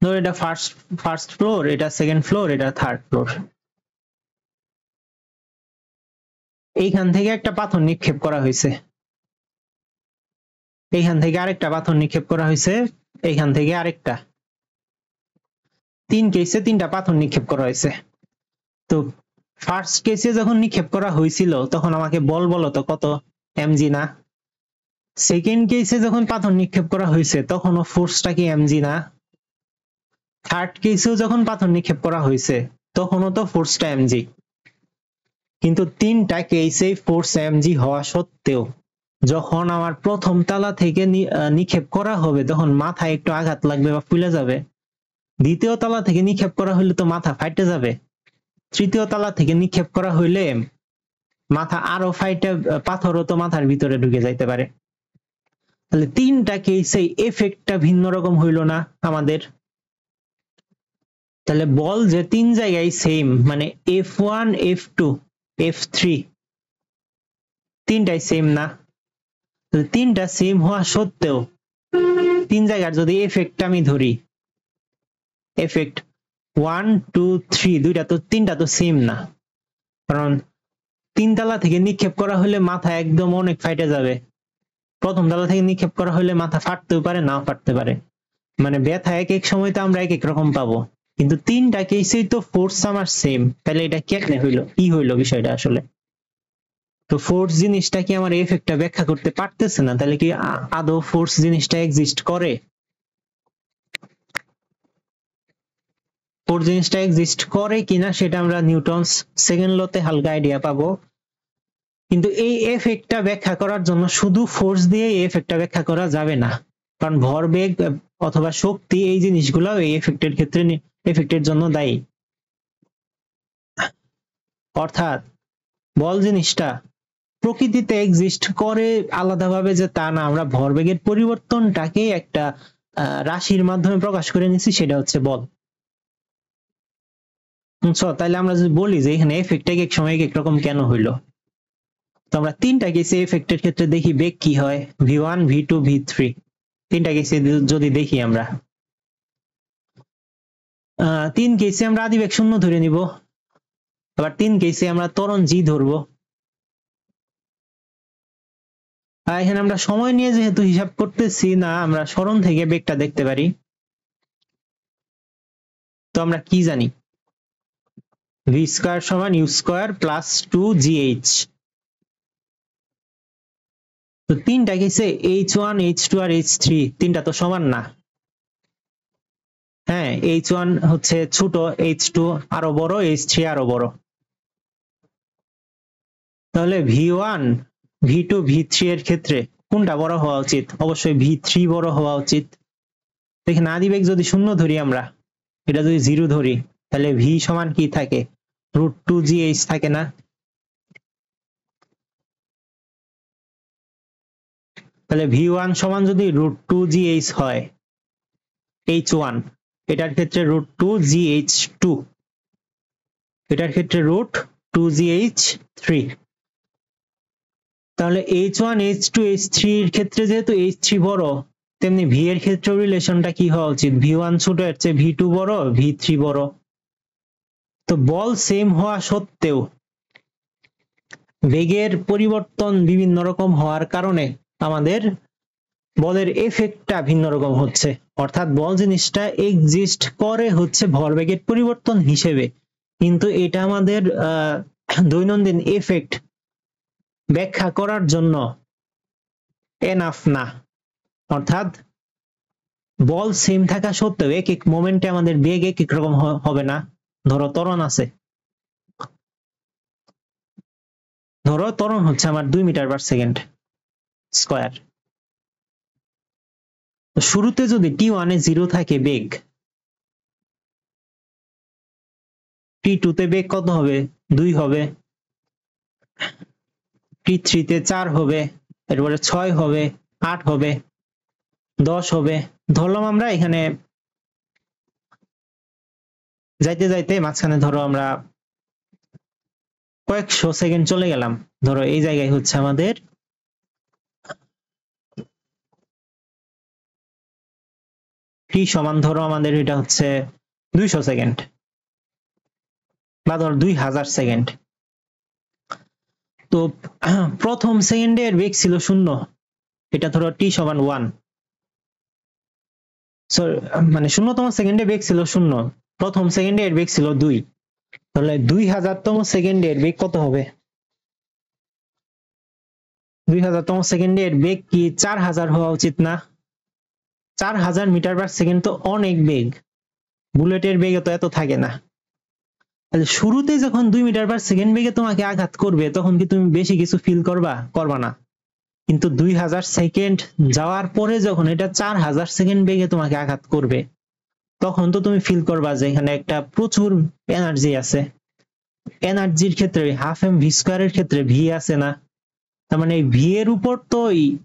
ধরো এটা ফার্স্ট ফ্লোর, এটা সেকেন্ড ফ্লোর, এটা থার্ড ফ্লোর। এইখান থেকে একটা পাথর নিক্ষেপ করা হয়েছে, এইখান থেকে আরেকটা পাথর নিক্ষেপ করা হয়েছে, এইখান থেকে আরেকটা, তিন কেসে তিনটা পাথর নিক্ষেপ করা হয়েছে। তো ফার্স্ট কেসে যখন নিক্ষেপ করা হয়েছিল তখন আমাকে বল বলো তো কত এমজি না? সেকেন্ড কেসে যখন পাথর নিক্ষেপ করা হয়েছে তখনও ফোর্সটা কি এমজি না? থার্ড কেসেও যখন পাথর নিক্ষেপ করা হয়েছে তখনও তো ফোর্সটা এমজি। কিন্তু তিনটা কেসেই ফোর্স এমজি হওয়া সত্ত্বেও যখন আমার প্রথম তালা থেকে নিক্ষেপ করা হবে তখন মাথায় একটু আঘাত লাগবে বা ফুলে যাবে, দ্বিতীয় তালা থেকে নিক্ষেপ করা হইলে তো মাথা ফাইটে যাবে, তৃতীয় তালা থেকে নিক্ষেপ করা হইলে মাথা আরো ফাইটে, পাথরও তো মাথার ভিতরে ঢুকে যাইতে পারে। তাহলে তিনটা কেসে এফেক্টটা ভিন্ন রকম হইল না আমাদের? তাহলে বল যে তিন জায়গায় সেম, মানে F1 F2 F3 তিনটাই সেম না? তিনটা সেম হওয়া সত্ত্বেও তিন জায়গার যদি এফেক্ট আমি ধরি, এফেক্ট 1 2 3 তিনটা তো সেম না, কারণ তিন তালা থেকে নিক্ষেপ করা হলে মাথা একদম অনেক ফাইটে যাবে, প্রথম তালা থেকে নিক্ষেপ করা হলে মাথা ফাটতেও পারে, নাও ফাটতে পারে। মানে ব্যথা এক এক সময় তো আমরা এক এক রকম পাবো, কিন্তু তিনটা কেসেই তো ফোর্স আমার সেম, তাহলে এটা কেমনে হইলো, কি হইলো বিষয়টা আসলে? তো ফোর্স জিনিসটা কি আমার এফেক্টটা ব্যাখ্যা করতে পারতেছে না, তাহলে কি আদৌ ফোর্স জিনিসটা এক্সিস্ট করে? ফোর্স জিনিসটা এক্সিস্ট করে কিনা সেটা আমরা নিউটনস সেকেন্ড লতে হালকা আইডিয়া পাবো, কিন্তু এই এফেক্টটা ব্যাখ্যা করার জন্য শুধু ফোর্স দিয়ে এই এফেক্টটা ব্যাখ্যা করা যাবে না, কারণ ভরবেগ অথবা শক্তি এই জিনিসগুলো এই এফেক্টের ক্ষেত্রে এফেক্টের জন্য দায়ী। অর্থাৎ বল জিনিসটা প্রকৃতিতে এক্সিস্ট করে আলাদাভাবে যে তা না, আমরা ভরবেগের পরিবর্তনটাকে একটা রাশির মাধ্যমে প্রকাশ করে নিছি, সেটা হচ্ছে বল। তাহলে আমরা যদি বলি যে এখানে এফেক্টটা এক সময় এক রকম কেন হইলো, তো আমরা তিনটা কেসে এফেক্টের ক্ষেত্রে দেখি বেগ কি হয়, v1 v2 v3, তিনটা কেসে যদি দেখি আমরা তিন কেসে আমরা আদিবেগ শূন্য ধরে নিব, আবার তিন কেসে আমরা ত্বরণ জি ধরবো। এখানে আমরা সময় নিয়ে যেহেতু হিসাব করতেছি না, আমরা সরণ থেকে বেগটা দেখতে পারি। তো আমরা কি জানি, v স্কয়ার সমান u স্কয়ার প্লাস 2gh। তো তিনটা কেসে h1 h2 আর h3 তিনটা তো সমান না। হ্যাঁ, h1 হচ্ছে ছোট, h2 আরো বড়, h3 আরো বড়। তাহলে v1 v2 v3 এর ক্ষেত্রে কোনটা বড় হওয়া উচিত? অবশ্যই v3 বড় হওয়া উচিত। দেখেন আদিবেগ যদি শূন্য ধরি আমরা, এটা যদি 0 ধরি, তাহলে v সমান কি থাকে, √2gh থাকে না? তাহলে v1 সমান যদি √2gh হয়, h1 এটার ক্ষেত্রে √2gh2, এটার ক্ষেত্রে √2gh3। তাহলে h1 h2 h3 এর ক্ষেত্রে যেহেতু h3 বড়, তেমনি v এর ক্ষেত্রে রিলেশনটা কি হওয়া উচিত, v1 ছোট এর চেয়ে v2 বড়, v3 বড়। তো বল সেম হওয়া সত্ত্বেও বেগের পরিবর্তন বিভিন্ন রকম হওয়ার কারণে আমাদের বলের এফেক্টটা ভিন্ন রকম হচ্ছে। অর্থাৎ বল জিনিসটা এক্সিস্ট করে হচ্ছে ভরবেগের পরিবর্তন হিসেবে, কিন্তু এটা আমাদের দৈনন্দিন এফেক্ট ব্যাখ্যা করার জন্য এনাফ না। অর্থাৎ বল সেম থাকা সত্ত্বেও এক এক মোমেন্টে আমাদের বেগ এক এক রকম হবে না। ধরো ত্বরণ আছে, ধরো ত্বরণ হচ্ছে আমার 2 মিটার পার সেকেন্ড স্কয়ার। শুরুতে যদি t1 এ 0 থাকে বেগ, t2 তে বেগ কত হবে, 2 হবে, t3 তে 4 হবে, এরপরে 6 হবে, 8 হবে, 10 হবে। ধরলাম আমরা এখানে যাইতে যাইতে মাঝখানে ধরো আমরা কয়েকশো সেকেন্ড চলে গেলাম, ধরো এই জায়গায় হচ্ছে আমাদের t সমান ধরো আমাদের এটা হচ্ছে 200 সেকেন্ড বা ধরো 2000 সেকেন্ড। তো প্রথম সেকেন্ডে এর বেগ ছিল 0, এটা ধরো t সমান 1, মানে 0তম সেকেন্ডে বেগ ছিল 0, প্রথম সেকেন্ডে এর বেগ ছিল 2, তাহলে 2000তম সেকেন্ডে এর বেগ কত হবে, 2000তম সেকেন্ডে এর বেগ কি 4000 হওয়া উচিত না? 4000 মিটার পার সেকেন্ড তো অনেক বেগ, বুলেটের বেগে তো এত থাকে না। তাহলে শুরুতে যখন 2 মিটার পার সেকেন্ড বেগে তোমাকে আঘাত করবে, তখন কি তুমি বেশি কিছু ফিল করবা না। কিন্তু 2000 সেকেন্ড যাওয়ার পরে যখন এটা 4000 সেকেন্ড বেগে তোমাকে আঘাত করবে, তখন তো তুমি ফিল করবা যে এখানে একটা প্রচুর এনার্জি আছে। এনার্জির ক্ষেত্রে ½ m v স্কয়ারের ক্ষেত্রে v আছে না, তার মানে v এর উপর তো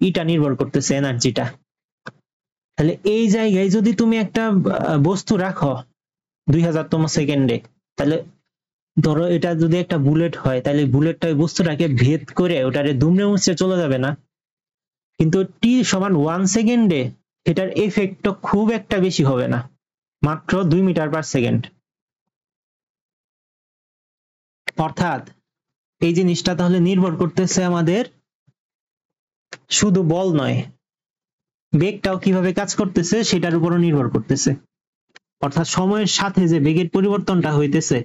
এটা নির্ভর করতেছে এনার্জিটা। তাহলে এই জায়গায় যদি তুমি একটা বস্তু রাখো 2000তম সেকেন্ডে, তাহলে ধরো এটা যদি একটা বুলেট হয়, তাহলে বুলেটটা ওই বস্তুটাকে ভেদ করে ওটারে দুমড়ে মুচড়ে চলে যাবে না। কিন্তু t সমান 1 সেকেন্ডে এটার এফেক্ট খুব একটা বেশি হবে না, মাত্র 2 মিটার পার সেকেন্ড। অর্থাৎ এই জিনিসটা তাহলে নির্ভর করতেছে আমাদের শুধু বল নয়, বেগটাও কিভাবে কাজ করতেছে সেটার উপরও নির্ভর করতেছে। অর্থাৎ সময়ের সাথে যে বেগের পরিবর্তনটা হইতেছে,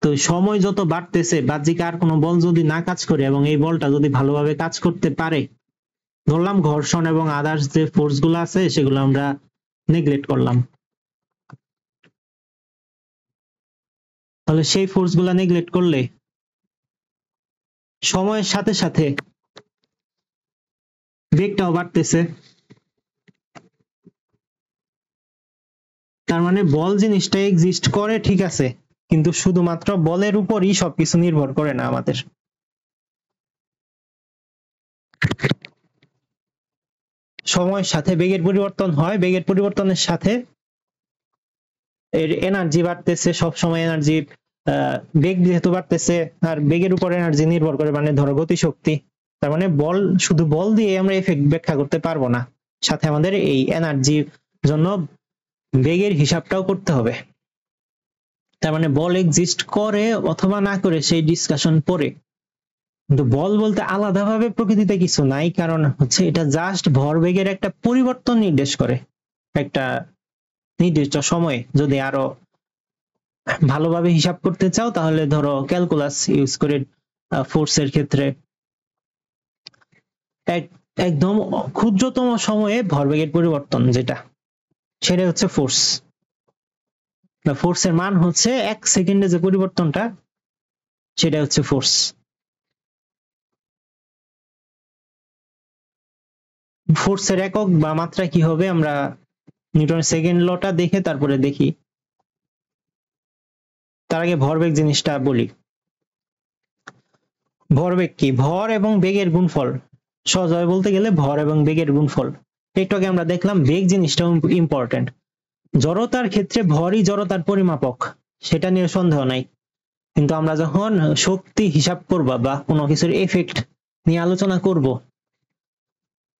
তো সময় যত বাড়তেছে বাহ্যিক আর কোনো বল যদি না কাজ করে এবং এই বলটা যদি ভালোভাবে কাজ করতে পারে, ধরলাম ঘর্ষণ এবং আদার্স যে ফোর্স গুলো আছে সেগুলো আমরা নেগলেক্ট করলাম, তাহলে সেই ফোর্স গুলা নেগলেক্ট করলে সময়ের সাথে সাথে বেগটাও বাড়তেছে। তার মানে বল জিনিসটা এক্সিস্ট করে ঠিক আছে, কিন্তু শুধুমাত্র বলের উপরই সবকিছু নির্ভর করে না আমাদের। সময়ের সাথে বেগের পরিবর্তন হয়, বেগের পরিবর্তনের সাথে এর এনার্জি বাড়তেছে, সব সময় এনার্জি বেগ যেহেতু বাড়তেছে আর বেগের উপর এনার্জি নির্ভর করে, মানে ধরো গতিশক্তি। তার মানে বল, শুধু বল দিয়ে আমরা এফেক্ট ব্যাখ্যা করতে পারবো না, সাথে আমাদের এই এনার্জির জন্য বেগের হিসাবটাও করতে হবে। তার মানে বল এক্সিস্ট করে অথবা না করে সেই ডিসকাশন পরে, কিন্তু বল বলতে আলাদাভাবে প্রকৃতিতে কিছু নাই, কারণ হচ্ছে এটা জাস্ট ভরবেগের একটা পরিবর্তন নির্দেশ করে একটা নির্দিষ্ট সময়ে। যদি আরো ভালোভাবে হিসাব করতে চাও তাহলে ধরো ক্যালকুলাস ইউজ করে ফোর্সের ক্ষেত্রে একদম ক্ষুদ্রতম সময়ে ভরবেগের পরিবর্তন যেটা, সেটা হচ্ছে ফোর্স। ফোর্সের মান হচ্ছে 1 সেকেন্ডে যে পরিবর্তনটা, সেটা হচ্ছে ফোর্স। ফোর্সের একক বা মাত্রা কি হবে আমরা নিউটনের সেকেন্ড লটা দেখে তারপরে দেখি। তার আগে ভরবেগ জিনিসটা বলি। ভরবেগ কি? ভর এবং বেগের গুণফল। সহজভাবে বলতে গেলে ভর এবং বেগের গুণফল। একটু আগে আমরা দেখলাম বেগ জিনিসটা ইম্পর্টেন্ট। জড়তার ক্ষেত্রে ভরই জড়তার পরিমাপক, সেটা নিয়ে সন্দেহ নাই। কিন্তু আমরা যখন শক্তি হিসাব করব বা কোনো কিছুর এফেক্ট নিয়ে আলোচনা করব,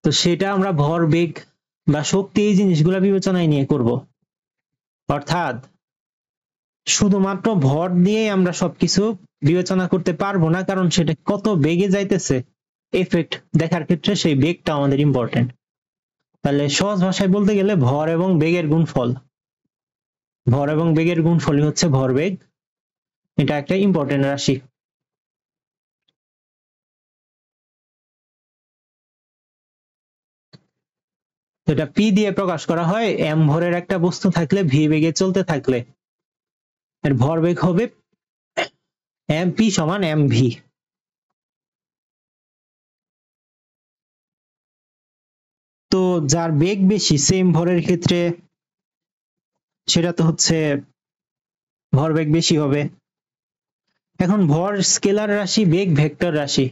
তো সেটা আমরা ভর, বেগ বা শক্তি এই জিনিসগুলো বিবেচনায় নিয়ে করব। অর্থাৎ শুধুমাত্র ভর দিয়ে আমরা সবকিছু বিবেচনা করতে পারবো না, কারণ সেটা কত বেগে যাইতেছে এফেক্ট দেখার ক্ষেত্রে সেই বেগটা আমাদের ইম্পর্টেন্ট। তাহলে সহজ ভাষায় বলতে গেলে ভর এবং বেগের গুণফল, ভর এবং বেগের গুণফলই হচ্ছে ভরবেগ। এটা একটা ইম্পর্টেন্ট রাশি। এটা পি দিয়ে প্রকাশ করা হয়। এম ভরের একটা বস্তু থাকলে ভি বেগে চলতে থাকলে এর ভরবেগ হবে এম পি সমান এম ভি। তো যার বেগ বেশি সেম ভরের ক্ষেত্রে সেটা তো হচ্ছে ভরবেগ বেশি হবে। এখন ভর স্কেলার রাশি, বেগ ভেক্টর রাশি,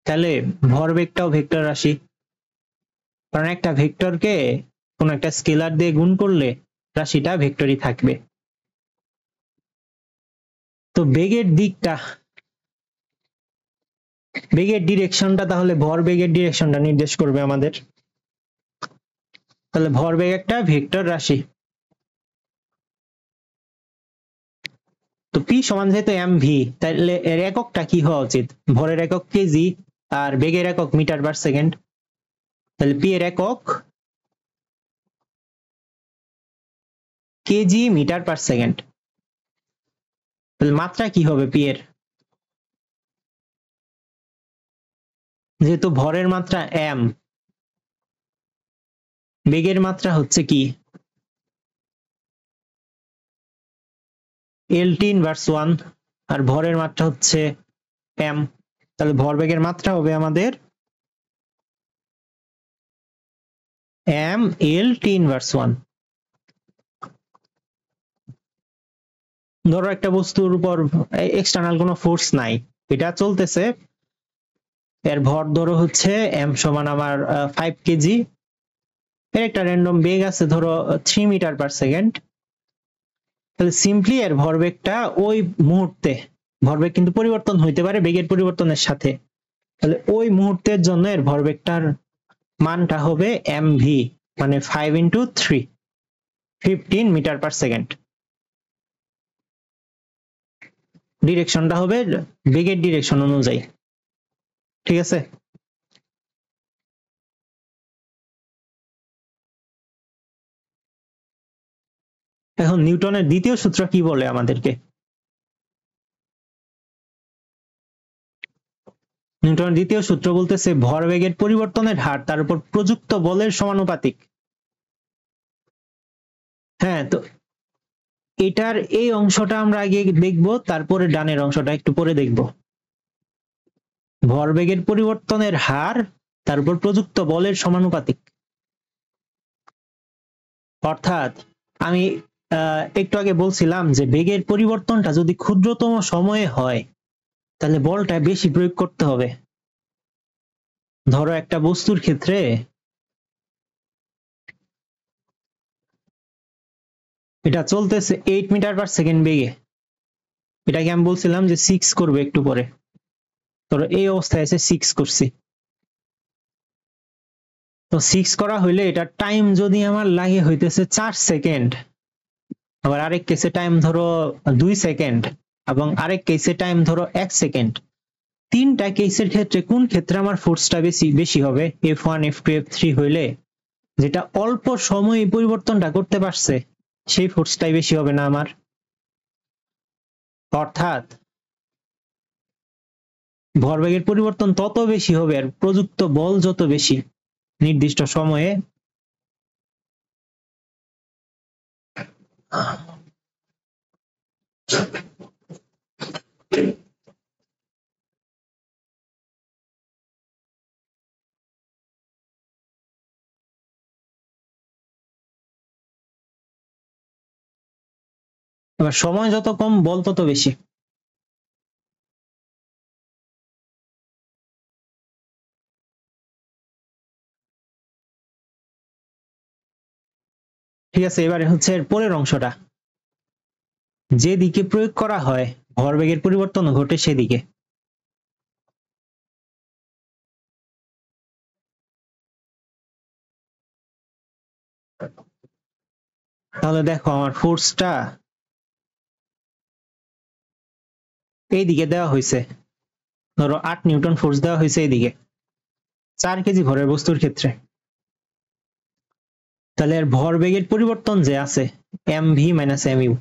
তাহলে ভরবেগটাও ভেক্টর রাশি, কারণ একটা ভেক্টরকে কোন একটা স্কেলার দিয়ে গুণ করলে রাশিটা ভেক্টরই থাকবে। তো বেগের দিকটা, বেগের ডিরেকশনটা তাহলে ভরবেগের ডিরেকশনটা নির্দেশ করবে আমাদের। তাহলে ভরবেগ একটা ভেক্টর রাশি। তো পি সমান যেহেতু এম ভি, তাহলে এর এককটা কি হওয়া উচিত? ভরের একক কেজি আর বেগের একক মিটার পার সেকেন্ড। তাহলে পি এর একক কেজি মিটার পার সেকেন্ড। তাহলে মাত্রা কি হবে পি এর? যেহেতু ভরের মাত্রা এম, বেগের মাত্রা হচ্ছে কি এল-টি ইনভার্স 1, আর ভরের মাত্রা হচ্ছে এম। তাহলে ভরবেগের মাত্রা হবে আমাদের এম এল-টি ইনভার্স 1। ধরো একটা বস্তুর উপর এক্সটার্নাল কোনো ফোর্স নাই, এটা চলতেছে, এর ভর ধরো হচ্ছে এম সমান আমার 5 কেজি, এর একটা র্যান্ডম বেগ আছে ধরো 3 মিটার পার সেকেন্ড। তাহলে সিম্পলি এর ভরবেগটা ওই মুহূর্তে, ভরবেগ কিন্তু পরিবর্তন হইতে পারে বেগের পরিবর্তনের সাথে, তাহলে ওই মুহূর্তের জন্য এর ভরবেগটার মানটা হবে এম ভি, মানে 5 ইন্টু 3, 15 মিটার পার সেকেন্ড। ডিরেকশনটা হবে বেগের ডিরেকশন অনুযায়ী, ঠিক আছে। এখন নিউটনের দ্বিতীয় সূত্র কি বলে আমাদেরকে? নিউটনের দ্বিতীয় সূত্র বলতেছে ভরবেগের পরিবর্তনের হার তার উপর প্রযুক্ত বলের সমানুপাতিক। হ্যাঁ, তো এটার এই অংশটা আমরা আগে দেখব, তারপরে ডানের অংশটা একটু পরে দেখব। ভরবেগের পরিবর্তনের হার তার উপর প্রযুক্ত বলের সমানুপাতিক। অর্থাৎ আমি একটু আগে বলছিলাম যে বেগের পরিবর্তনটা যদি ক্ষুদ্রতম সময়ে হয় তাহলে বলটা বেশি প্রয়োগ করতে হবে। ধরো একটা বস্তুর ক্ষেত্রে এটা চলতেছে 8 মিটার পার সেকেন্ড বেগে, এটাকে আমি বলছিলাম যে 6 করবে একটু পরে, ধরো এই অবস্থায় এসে 6 করছি। তো 6 করা হইলে এটা টাইম যদি আমার লাগে হইতেছে 4 সেকেন্ড, আবার আরেক কেসে টাইম ধরো 2 সেকেন্ড, এবং আরেক কেসে টাইম ধরো 1 সেকেন্ড। তিনটা কেসের ক্ষেত্রে কোন ক্ষেত্রে আমার ফোর্সটা বেশি বেশি হবে? F1 F2 F3 হইলে যেটা অল্প সময়ে পরিবর্তনটা করতে পারছে সেই ফোর্সটাই বেশি হবে না আমার? অর্থাৎ ভরবেগের পরিবর্তন তত বেশি হবে আর প্রযুক্ত বল যত বেশি নির্দিষ্ট সময়ে এবার সময় যত কম বল তত বেশি। ঠিক আছে, এবারে হচ্ছে এর পরের অংশটা, যেদিকে প্রয়োগ করা হয় ভরবেগের পরিবর্তন ঘটে সেদিকে। তাহলে দেখো আমার ফোর্সটা এইদিকে দেওয়া হয়েছে, ধরো 8 নিউটন ফোর্স দেওয়া হয়েছে এইদিকে 4 কেজি ভরের বস্তুর ক্ষেত্রে। তাহলে এর ভরবেগের পরিবর্তন যে আছে mv মাইনাস mu,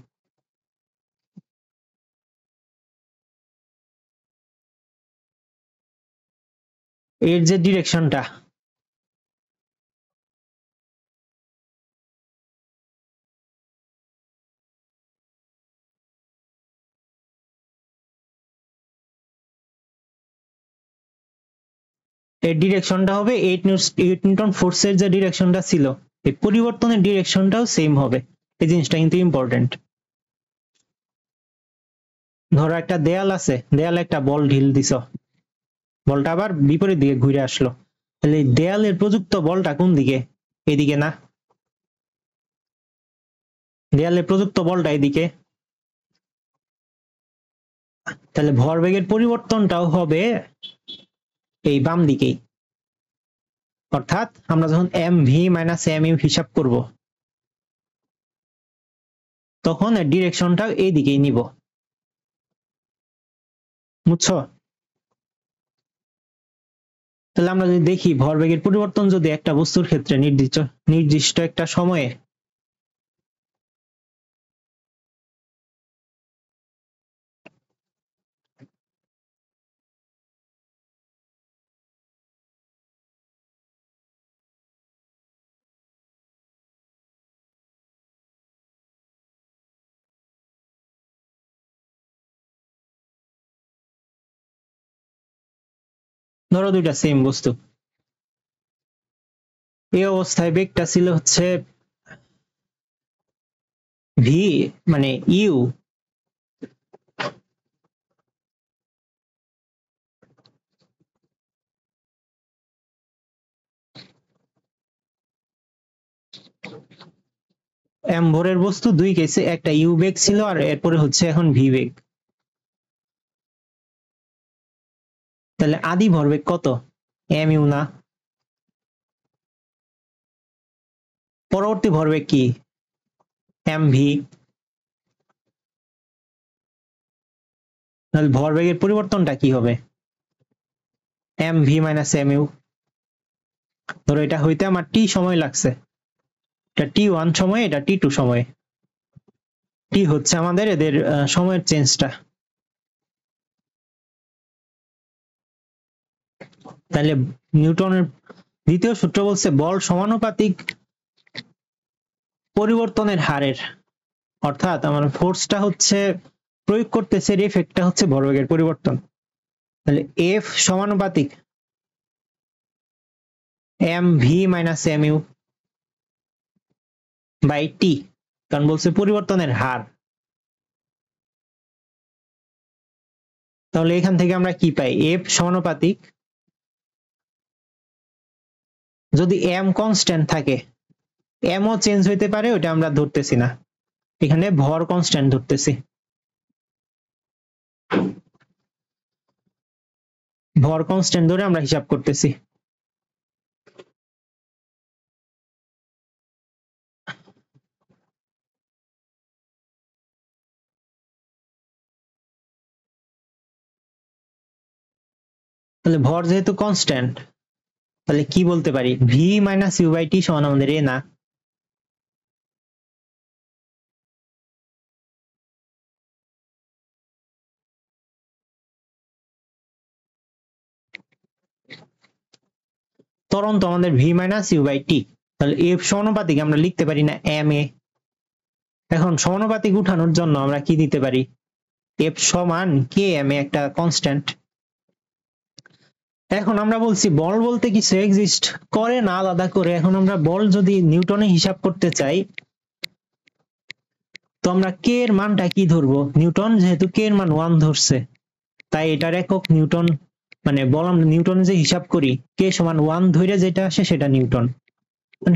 এর যে ডিরেকশনটা এর ডিরেকশনটা হবে 8 নিউটন ফোর্সের যে ডিরেকশনটা ছিল এই পরিবর্তনের ডিরেকশনটাও সেম হবে। এই জিনিসটা কিন্তু ইম্পর্টেন্ট। ধরো একটা দেয়াল আছে, দেয়ালে একটা বল ঢিল দিছ, বলটা আবার বিপরীত দিকে ঘুরে আসলো, তাহলে দেয়ালের প্রযুক্ত বলটা কোন দিকে? এদিকে না? দেয়ালের প্রযুক্ত বলটা এদিকে, তাহলে ভরবেগের পরিবর্তনটাও হবে এই বাম দিকেই। অর্থাৎ আমরা যখন mv মাইনাস mu হিসাব করব তখন এর ডিরেকশনটাও এইদিকেই নিব। বুঝছো? তাহলে আমরা যদি দেখি ভরবেগের পরিবর্তন যদি একটা বস্তুর ক্ষেত্রে নির্দিষ্ট একটা সময়ে ধরো দুইটা সেম বস্তু, এই অবস্থায় বেগটা ছিল হচ্ছে v মানে u, m ভরের বস্তু দুই কেসে একটা u বেগ ছিল আর এরপরে হচ্ছে এখন v বেগ। তাহলে আদি ভরবেগ কত? mu না? পরবর্তী ভরবেগ কি? mv। তাহলে ভরবেগের পরিবর্তনটা কি হবে? mv minus mu। ধরো এটা হইতে আমার t সময় লাগছে, এটা t1 সময়ে, এটা t2 সময়ে, টি হচ্ছে আমাদের এদের সময়ের চেঞ্জটা। তাহলে নিউটনের দ্বিতীয় সূত্র বলছে বল সমানুপাতিক পরিবর্তনের হারের, অর্থাৎ আমার ফোর্সটা হচ্ছে প্রয়োগ করতেছে, এর এফেক্টটা হচ্ছে ভরবেগের পরিবর্তন। তাহলে এফ সমানুপাতিক M V minus M U by T, কারণ বলছে পরিবর্তনের হার। তাহলে এখান থেকে আমরা কি পাই? এফ সমানুপাতিক, যদি এম কনস্ট্যান্ট থাকে, এমও চেঞ্জ হইতে পারে, ওটা আমরা ধরতেছি না, এখানে ভর কনস্ট্যান্ট ধরতেছি। ভর কনস্ট্যান্ট ধরে আমরা হিসাব করতেছি। তাহলে ভর যেহেতু কনস্ট্যান্ট, তাহলে কি বলতে পারি? ভি মাইনাস ইউ বাই টি সমান আমাদের এ না? ত্বরণ তো আমাদের ভি মাইনাস ইউ বাই টি, তাহলে এফ সমানুপাতিক আমরা লিখতে পারি না এম এ। এখন সমানুপাতিক উঠানোর জন্য আমরা কি দিতে পারি? এফ সমান কে এম এ, একটা কনস্ট্যান্ট। এখন আমরা বলছি বল বলতে কিছু এক্সিস্ট করে না আলাদা করে। এখন আমরা বল যদি নিউটনে হিসাব করতে চাই, তো আমরা কে এর মানটা কি ধরবো? নিউটন যেহেতু কে এর মান 1 ধরছে, তাই এটার একক নিউটন। মানে বল আমরা নিউটনে যে হিসাব করি, কে সমান 1 ধরে যেটা আসে সেটা নিউটন।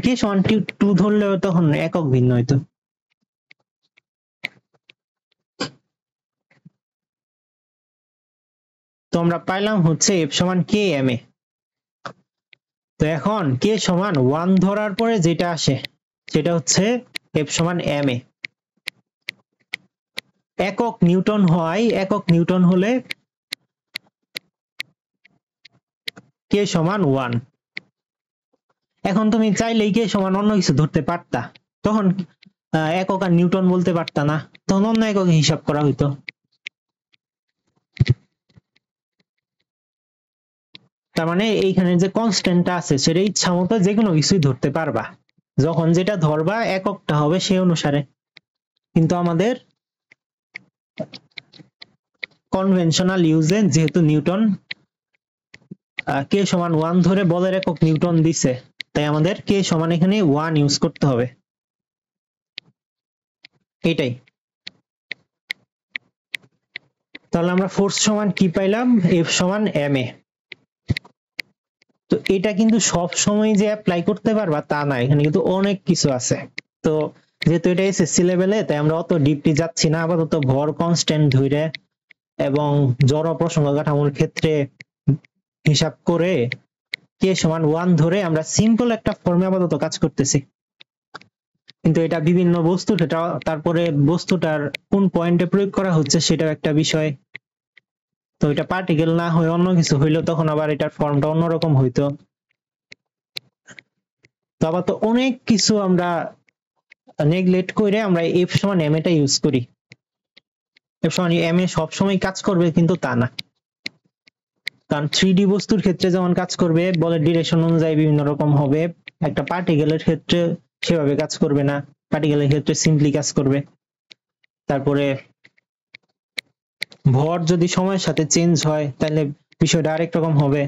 কে সমান 2 ধরলেও তখন একক ভিন্ন হইতো। তো আমরা পাইলাম হচ্ছে এফ সমান কে এম এ। তো এখন কে সমান 1 ধরার পরে যেটা আসে সেটা হচ্ছে এফ সমান এম এ। একক নিউটন হয়, একক নিউটন হলে কে সমান 1। এখন তুমি চাইলেই কে সমান অন্য কিছু ধরতে পারতা, তখন একক আর নিউটন বলতে পারতা না, তখন অন্য একক হিসাব করা হইতো। তার মানে এইখানে যে কনস্ট্যান্টটা আছে সেটা ইচ্ছা মতো যে কোনো কিছুই ধরতে পারবা, যখন যেটা ধরবা এককটা হবে সে অনুসারে। কিন্তু আমাদের কনভেনশনাল ইউজে যেহেতু নিউটন কে সমান 1 ধরে বলের একক নিউটন দিছে, তাই আমাদের কে সমান এখানে 1 ইউজ করতে হবে। এটাই। তাহলে আমরা ফোর্স সমান কি পাইলাম? এফ সমান এম এ। তো এটা কিন্তু সব সময় যে অ্যাপ্লাই করতে পারবা তা না, এখানে কিন্তু অনেক কিছু আছে। তো যেহেতু এটা এসএসসি লেভেলে, তাই আমরা অত ডিপলি যাচ্ছি না, আপাতত ভর কনস্ট্যান্ট ধরে এবং জড় প্রসঙ্গ কাঠামোর ক্ষেত্রে হিসাব করে কে সমান 1 ধরে আমরা সিম্পল একটা ফর্মে আপাতত কাজ করতেছি। কিন্তু এটা বিভিন্ন বস্তু, সেটা তারপরে বস্তুটার কোন পয়েন্টে প্রয়োগ করা হচ্ছে সেটাও একটা বিষয়। তো এটা পার্টিকেল না হয়ে অন্য কিছু হইলো তখন আবার এটার ফর্মটা অন্যরকম হইতো। তো আবার তো অনেক কিছু আমরা নেগলেক্ট করে আমরা এফ সমান এম এটা ইউজ করি। এফ সমান এম এ সবসময় কাজ করবে কিন্তু তা না, কারণ 3D বস্তুর ক্ষেত্রে যেমন কাজ করবে, বলের ডিরেকশন অনুযায়ী বিভিন্ন রকম হবে, একটা পার্টিকেলের ক্ষেত্রে সেভাবে কাজ করবে না, পার্টিকেলের ক্ষেত্রে সিম্পলি কাজ করবে। তারপরে ভর যদি সময়ের সাথে চেঞ্জ হয় তাহলে বিষয়টা আরেক রকম হবে।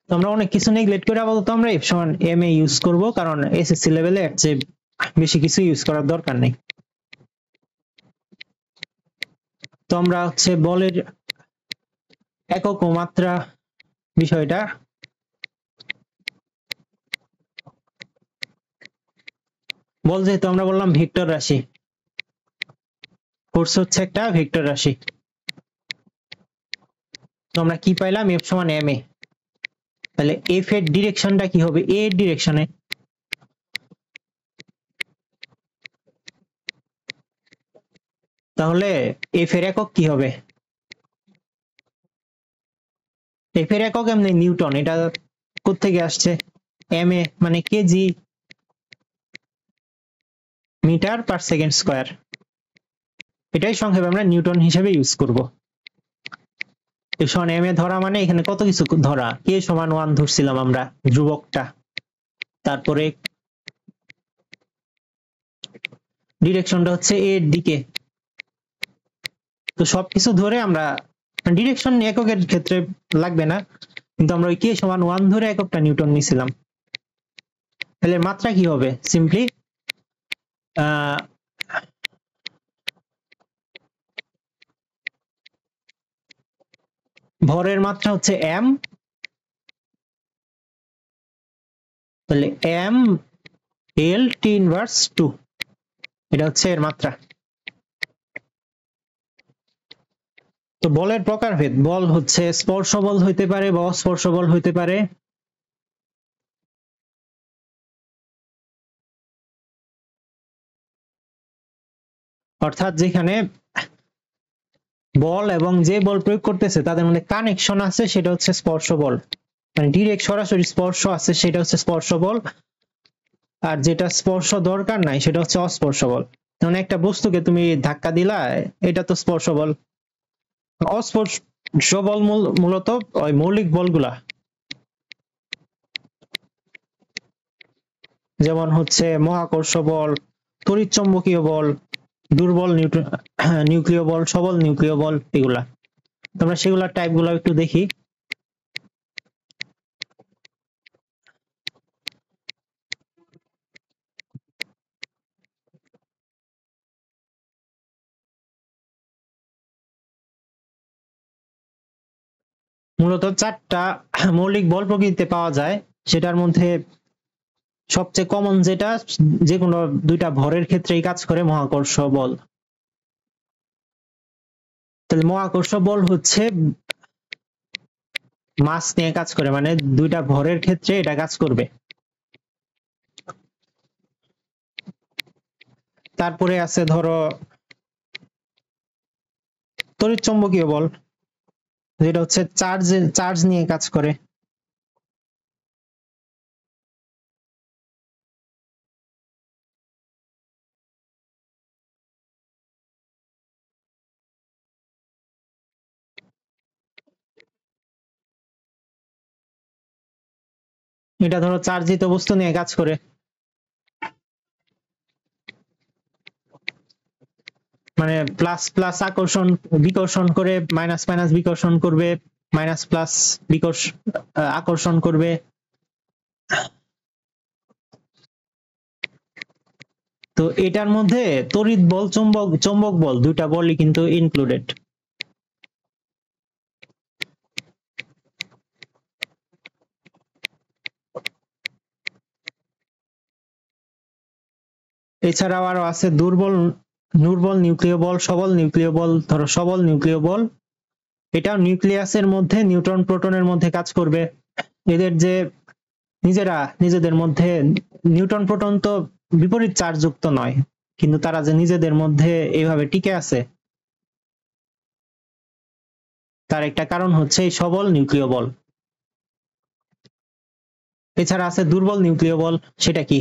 তো আমরা অনেক কিছু নেগলেক্ট করে আপাতত আমরা এফ সমান এম এ ইউজ করব, কারণ এসএসসি লেভেলে এর চেয়ে বেশি কিছু ইউজ করার দরকার নেই। তো আমরা হচ্ছে বলের একক ও মাত্রা বিষয়টা বল, যেহেতু আমরা বললাম ভেক্টর রাশি, ফোর্স হচ্ছে একটা ভেক্টর রাশি। তো আমরা কি পাইলাম? এফ সমান এম এ। তাহলে এফ এর ডিরেকশনটা কি হবে? এ এর ডিরেকশনে। তাহলে এফ এর একক কি হবে? এফ এর একক এমনি নিউটন। এটা কোত্থেকে আসছে? এম এ মানে KG, metre per second square. এটাই সংক্ষেপে আমরা নিউটন হিসেবে ইউজ করব। এম এ ধরা মানে এখানে কত কিছু ধরা, কে সমান 1 ধরছিলাম আমরা ধ্রুবকটা, তারপরে ডিরেকশনটা হচ্ছে এর দিকে। তো সবকিছু ধরে আমরা ডিরেকশন এককের ক্ষেত্রে লাগবে না, কিন্তু আমরা ওই কে সমান 1 ধরে এককটা নিউটন নিছিলাম। তাহলে মাত্রা কি হবে? সিম্পলি ভরের মাত্রা হচ্ছে এম, তাহলে এম এল টি ইনভার্স 2, এটা হচ্ছে এর মাত্রা। তো বলের প্রকারভেদ, বল হচ্ছে স্পর্শ বল হইতে পারে বা অস্পর্শ বল হইতে পারে। অর্থাৎ যেখানে বল এবং যে বল প্রয়োগ করতেছে তাদের মধ্যে কানেকশন আছে সেটা হচ্ছে স্পর্শ বল, মানে ডিরেক্ট সরাসরি স্পর্শ আছে সেটা হচ্ছে স্পর্শ বল, আর যেটা স্পর্শ দরকার নাই সেটা হচ্ছে অস্পর্শ বল। যেমন একটা বস্তুকে তুমি ধাক্কা দিলা, এটা তো স্পর্শ বল। অস্পর্শ বল মূলত ওই মৌলিক বলগুলা, যেমন হচ্ছে মহাকর্ষ বল, তড়িৎচুম্বকীয় বল, দুর্বল নিউক্লিয় বল, সবল নিউক্লিয় বল, এগুলা। তোমরা সেগুলা টাইপ গুলা একটু দেখি। মূলত 4টা মৌলিক বল প্রকৃতিতে পাওয়া যায়, সেটার মধ্যে সবচেয়ে কমন যেটা যে কোনো 2টা ভরের ক্ষেত্রেই কাজ করে, মহাকর্ষ বল। তাহলে মহাকর্ষ বল হচ্ছে মাস নিয়ে কাজ করে, মানে 2টা ভরের ক্ষেত্রে এটা কাজ করবে। তারপরে আছে ধরো তড়িৎচুম্বকীয় বল, যেটা হচ্ছে চার্জ নিয়ে কাজ করে। এটা ধরো চার্জিত বস্তু নিয়ে কাজ করে। মানে প্লাস প্লাস আকর্ষণ বিকর্ষণ করে, মাইনাস মাইনাস বিকর্ষণ করবে, মাইনাস প্লাস আকর্ষণ করবে। তো এটার মধ্যে তড়িৎ বল, চৌম্বক বল, 2টা বলই কিন্তু ইনক্লুডেড। এছাড়াও আরো আছে দুর্বল নিউক্লিয় বল, সবল নিউক্লিয় বল। ধরো সবল নিউক্লিয় বল, এটাও নিউক্লিয়াসের মধ্যে নিউট্রন প্রোটনের মধ্যে কাজ করবে। এদের যে নিজেদের মধ্যে নিউট্রন প্রোটন তো বিপরীত চার্জ যুক্ত নয়, কিন্তু তারা যে নিজেদের মধ্যে এইভাবে টিকে আছে তার একটা কারণ হচ্ছে এই সবল নিউক্লিয় বল। এছাড়া আছে দুর্বল নিউক্লিয় বল, সেটা কি?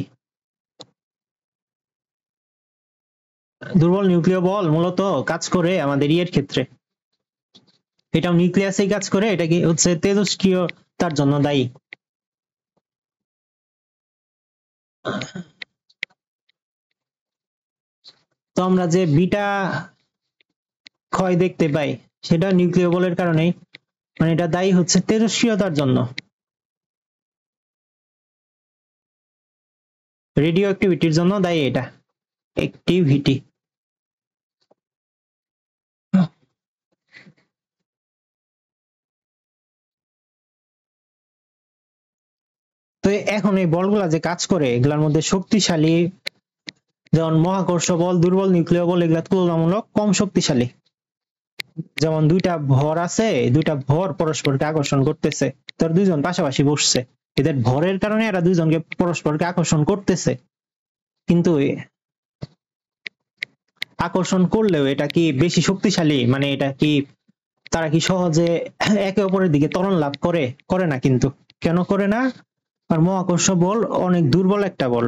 দুর্বল নিউক্লিয় বল মূলত কাজ করে আমাদের ইয়ের ক্ষেত্রে, এটাও নিউক্লিয়াসেই কাজ করে, এটা কি হচ্ছে তেজস্ক্রিয়তার জন্য দায়ী। তো আমরা যে বিটা ক্ষয় দেখতে পাই সেটা নিউক্লিয় বলের কারণেই, মানে এটা দায়ী হচ্ছে তেজস্ক্রিয়তার জন্য, রেডিও অ্যাক্টিভিটির জন্য দায়ী এটা, অ্যাক্টিভিটি। তো এখন এই বলগুলা যে কাজ করে এগুলার মধ্যে শক্তিশালী, যেমন মহাকর্ষ বল, দুর্বল নিউক্লিয় বল, এগুলা তুলনামূলক কম শক্তিশালী। যেমন 2টা ভর আছে, 2টা ভর পরস্পরকে আকর্ষণ করতেছে, তোর 2জন পাশাপাশি বসছে, এদের ভরের কারণে এরা 2জনকে পরস্পরকে আকর্ষণ করতেছে, কিন্তু আকর্ষণ করলেও এটা কি বেশি শক্তিশালী? মানে এটা কি তারা কি সহজে একে অপরের দিকে ত্বরণ লাভ করে না। কিন্তু কেন করে না? আর মহাকর্ষ বল অনেক দুর্বল একটা বল,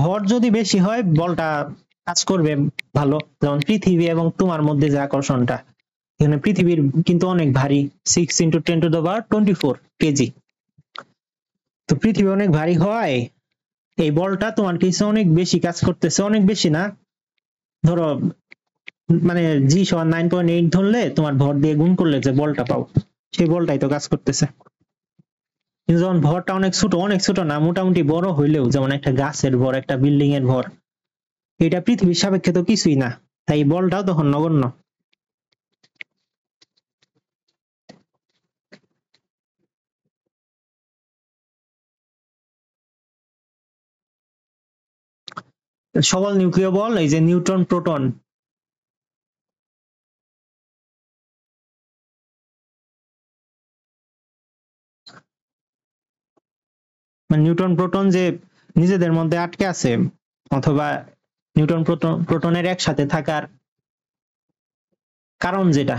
ভর যদি বেশি হয় বলটা কাজ করবে ভালো। যেমন পৃথিবী এবং তোমার মধ্যে যে আকর্ষণটা, এখানে পৃথিবীর কিন্তু অনেক ভারী, 6 × 10⁻24 কেজি। তো পৃথিবী অনেক ভারী হয়, এই বলটা তোমার কাছে অনেক বেশি কাজ করতেছে, অনেক বেশি না, ধরো মানে G=9.8 ধরলে তোমার ভর দিয়ে গুণ করলে যে বলটা পাও সেই বলটাই তো কাজ করতেছে। কিন্তু যখন ভরটা অনেক ছোট না, মোটামুটি বড় হইলেও, যেমন একটা গাছের ভর, একটা বিল্ডিং এর ভর, এটা পৃথিবীর সাপেক্ষে তো কিছুই না, তাই বলটাও তখন নগণ্য। সবল নিউক্লিয় বল, এই যে নিউট্রন প্রোটন, মানে নিউট্রন প্রোটন যে নিজেদের মধ্যে আটকে আছে, অথবা নিউট্রন প্রোটনের একসাথে থাকার কারণ যেটা,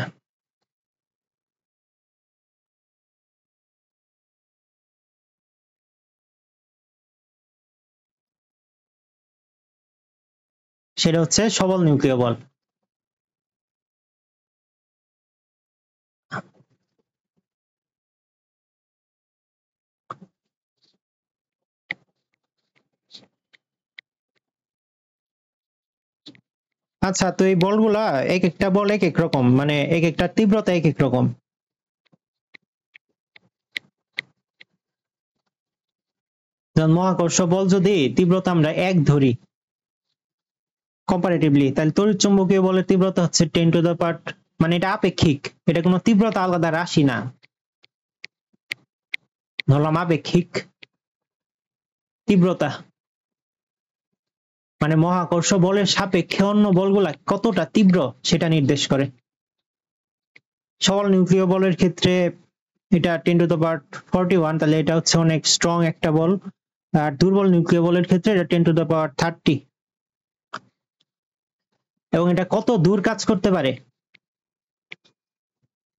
সেটা হচ্ছে সবল নিউক্লিয় বল। আচ্ছা, তো এই বলগুলা এক একটা বল এক এক রকম, মানে এক একটা তীব্রতা এক এক রকম। যেমন মহাকর্ষ বল যদি তীব্রতা আমরা 1 ধরি কম্পারেটিভলি, তাহলে তড়িৎ চুম্বকীয় বলের তীব্রতা হচ্ছে 10⁻, মানে এটা আপেক্ষিক, এটা কোনো তীব্রতা আলাদা রাশি না, ধরলাম আপেক্ষিক তীব্রতা, মানে মহাকর্ষ বলের সাপেক্ষে অন্য বলগুলা কতটা তীব্র সেটা নির্দেশ করে। সবল নিউক্লিয় বলের ক্ষেত্রে এটা 10⁻41, তাহলে এটা হচ্ছে অনেক স্ট্রং একটা বল। আর দুর্বল নিউক্লিয় বলের ক্ষেত্রে এটা 10⁻30, এবং এটা কত দূর কাজ করতে পারে।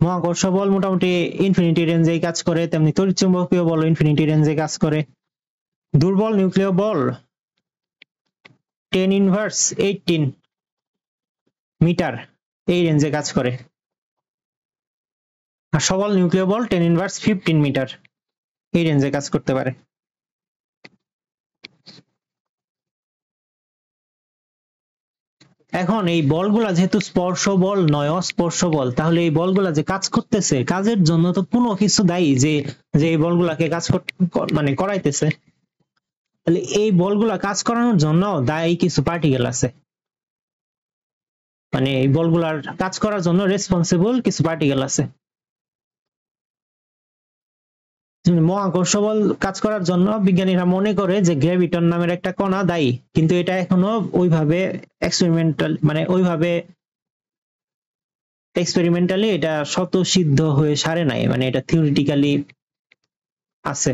মহাকর্ষ বল মোটামুটি ইনফিনিটি রেঞ্জে কাজ করে, তেমনি তড়িৎচুম্বকীয় বল ইনফিনিটি রেঞ্জে কাজ করে। দুর্বল নিউক্লিয় বল 10⁻18 মিটার এই রেঞ্জে কাজ করে, আর সবল নিউক্লিয় বল 10⁻15 মিটার এই রেঞ্জে কাজ করতে পারে। এখন এই বলগুলা যেহেতু স্পর্শ বল নয়, অস্পর্শ বল, তাহলে এই বলগুলা যে কাজ করতেছে, কাজের জন্য তো কোনো কিছু দায়ী যে যে এই বলগুলাকে কাজ মানে করাইতেছে, তাহলে এই বলগুলা কাজ করানোর জন্য দায়ী কিছু পার্টিকেল আছে, মানে এই বলগুলার কাজ করার জন্য রেসপন্সিবল কিছু পার্টিকেল আছে। মহাকর্ষ বল কাজ করার জন্য বিজ্ঞানীরা মনে করে যে গ্র্যাভিটন নামের একটা কণা দায়ী, কিন্তু এটা এখনো ওইভাবে এক্সপেরিমেন্টালি এটা স্বতঃসিদ্ধ হয়ে সারে নাই, মানে এটা থিওরিটিক্যালি আছে।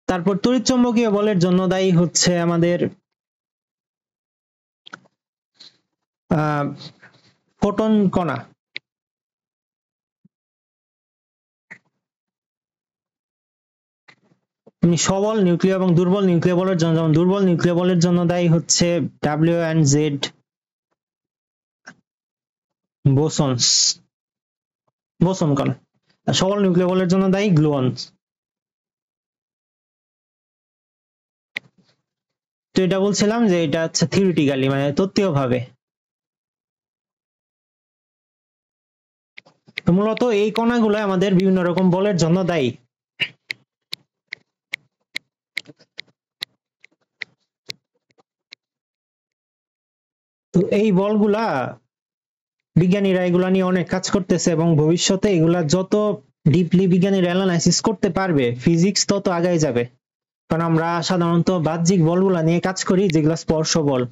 তারপর তড়িৎচুম্বকীয় বলের জন্য দায়ী হচ্ছে আমাদের ফোটন কণা। সবল নিউক্লিয় এবং দুর্বল নিউক্লিয় বলের জন্য, যেমন দুর্বল নিউক্লিয় বলের জন্য দায়ী হচ্ছে W and Z বোসন কণা, আর সবল নিউক্লিয় বলের জন্য দায়ী গ্লুয়ন্স। তো এটা বলছিলাম যে এটা হচ্ছে থিওরিটিক্যালি, মানে তত্ত্বীয় ভাবে। মূলত এই কণাগুলো আমাদের বিভিন্ন রকম বলের জন্য দায়ী। তো এই বলগুলা বিজ্ঞানীরা এগুলা নিয়ে অনেক কাজ করতেছে, এবং ভবিষ্যতে এগুলা যত ডিপলি বিজ্ঞানীরা অ্যানালাইসিস করতে পারবে, ফিজিক্স তত আগায় যাবে। কারণ আমরা সাধারণত বাহ্যিক বলগুলা নিয়ে কাজ করি, যেগুলা স্পর্শ বল,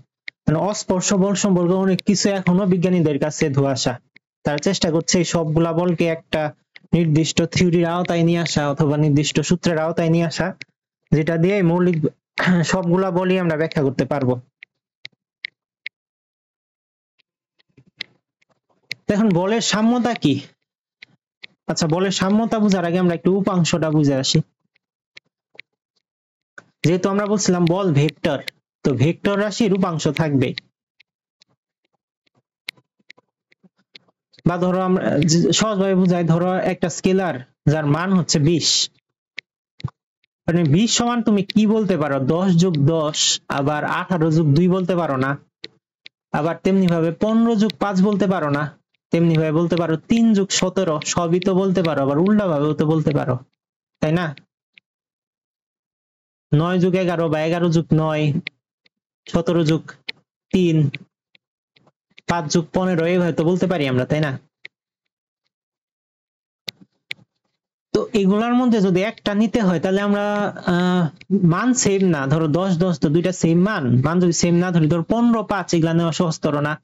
মানে অস্পর্শ বল সম্পর্কে অনেক কিছু এখনো বিজ্ঞানীদের কাছে ধোঁয়াশা। তারা চেষ্টা করছে এই সবগুলা বলকে একটা নির্দিষ্ট থিওরির আওতায় নিয়ে আসা অথবা নির্দিষ্ট সূত্রের আওতায় নিয়ে আসা, যেটা দিয়ে মৌলিক সবগুলা বলই আমরা ব্যাখ্যা করতে পারবো। এখন বলের সাম্যতা কি? আচ্ছা, বলের সাম্যতা বোঝার আগে আমরা একটু উপাংশটা বুঝে আসি। যেহেতু আমরা বলছিলাম বল ভেক্টর, তো ভেক্টর রাশির উপাংশ থাকবে। বা ধরো আমরা সহজভাবে বুঝাই, ধরো একটা স্কেলার যার মান হচ্ছে 20, মানে 20 সমান তুমি কি বলতে পারো? 10 যোগ 10, আবার 18 যোগ 2 বলতে পারো না? আবার তেমনি ভাবে 15 যোগ 5 বলতে পারো না? তেমনি ভাবে বলতে পারো 3 যোগ 17, সবই তো বলতে পারো, আবার উল্টা ভাবেও তো বলতে পারো, তাই না? 9 যোগ 11 বা 11 যোগ 9, 17 যোগ 3, 5 যোগ 15, এইভাবে তো বলতে পারি আমরা, তাই না? তো এগুলার মধ্যে যদি একটা নিতে হয় তাহলে আমরা মান সেম না, ধরো 10 10 তো দুইটা সেম মান, মান যদি সেম না ধরি, ধরো 15 5, এগুলা নেওয়া সহজতর না।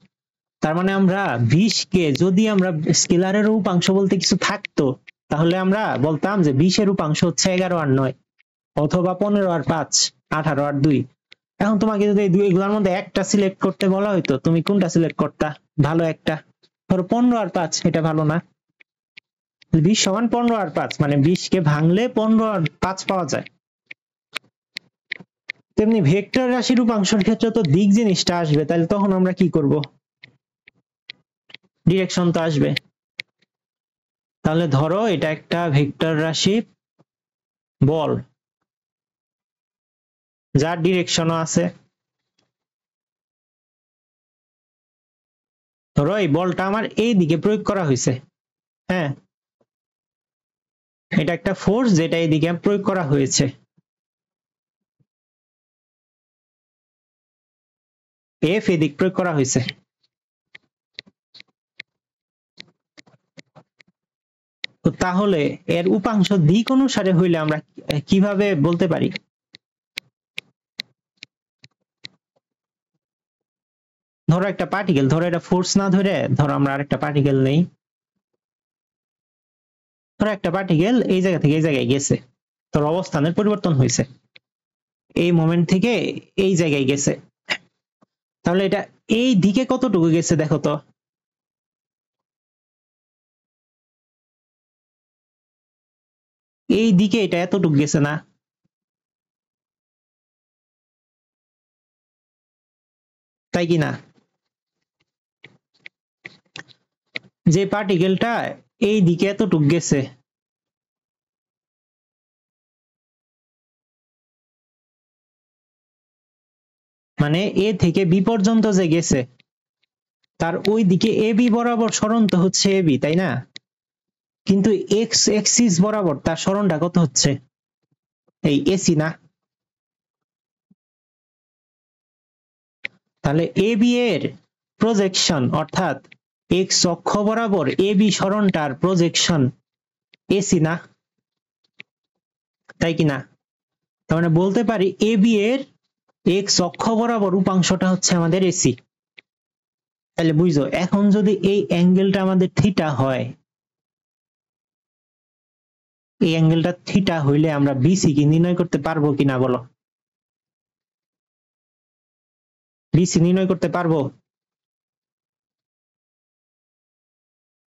তার মানে আমরা 20 কে যদি আমরা স্কেলারের উপাংশ বলতে কিছু থাকতো, তাহলে আমরা বলতাম যে 20 এর উপাংশ হচ্ছে 11 আর 9, অথবা 15 আর 5, 18 আর 2। এখন তোমাকে যদি এই এগুলোর মধ্যে একটা সিলেক্ট করতে বলা হইতো, তুমি কোনটা সিলেক্ট করতা? ভালো একটা, ধরো 15 আর 5, এটা ভালো না? 20 সমান 15 আর 5, মানে 20 কে ভাঙলে 15 আর 5 পাওয়া যায়। তেমনি ভেক্টর রাশির উপাংশের ক্ষেত্রে তো দিক জিনিসটা আসবে, তাহলে তখন আমরা কি করব? ডিরেকশন তো আসবে। তাহলে ধরো এটা একটা ভেক্টর রাশি বল, যার ডিরেকশনও আছে। ধরো এই বলটা আমার এই দিকে প্রয়োগ করা হয়েছে, হ্যাঁ, এটা একটা ফোর্স যেটা এইদিকে প্রয়োগ করা হয়েছে। এফ এদিক প্রয়োগ করা হয়েছে। তো তাহলে এর উপাংশ দিক অনুসারে হইলে আমরা কিভাবে বলতে পারি? ধরো একটা পার্টিকেল, ধরো এটা ফোর্স না ধরে, ধরো আমরা আরেকটা পার্টিকেল নেই। ধরো একটা পার্টিকেল এই জায়গা থেকে এই জায়গায় গেছে, তোর অবস্থানের পরিবর্তন হয়েছে, এই মোমেন্ট থেকে এই জায়গায় গেছে। তাহলে এটা এই দিকে কতটুকু গেছে দেখো তো। এই দিকে এটা এতটুকু গেছে না? তাই কি না? যে পার্টিকেলটা এই দিকে এতটুকু গেছে, মানে এ থেকে বি পর্যন্ত যে গেছে, তার ওই দিকে এ বি বরাবর সরণ তো হচ্ছে এ বি, তাই না? কিন্তু এক্স এক্সিস বরাবর তার সরণটা কত হচ্ছে? এই এসি না? তাহলে এ বি এর প্রজেকশন, অর্থাৎ এক্স অক্ষ বরাবর এ বি সরণটার প্রজেকশন এসি না? তাই কি না? তার মানে বলতে পারি এ বি এর এক্স অক্ষ বরাবর উপাংশটা হচ্ছে আমাদের এসি। তাহলে বুঝছো, এখন যদি এই অ্যাঙ্গেলটা আমাদের থিটা হয়, এই অ্যাঙ্গেলটা থিটা হইলে আমরা বিসি কি নির্ণয় করতে পারবো কিনা বলো? বিসি নির্ণয় করতে পারবো?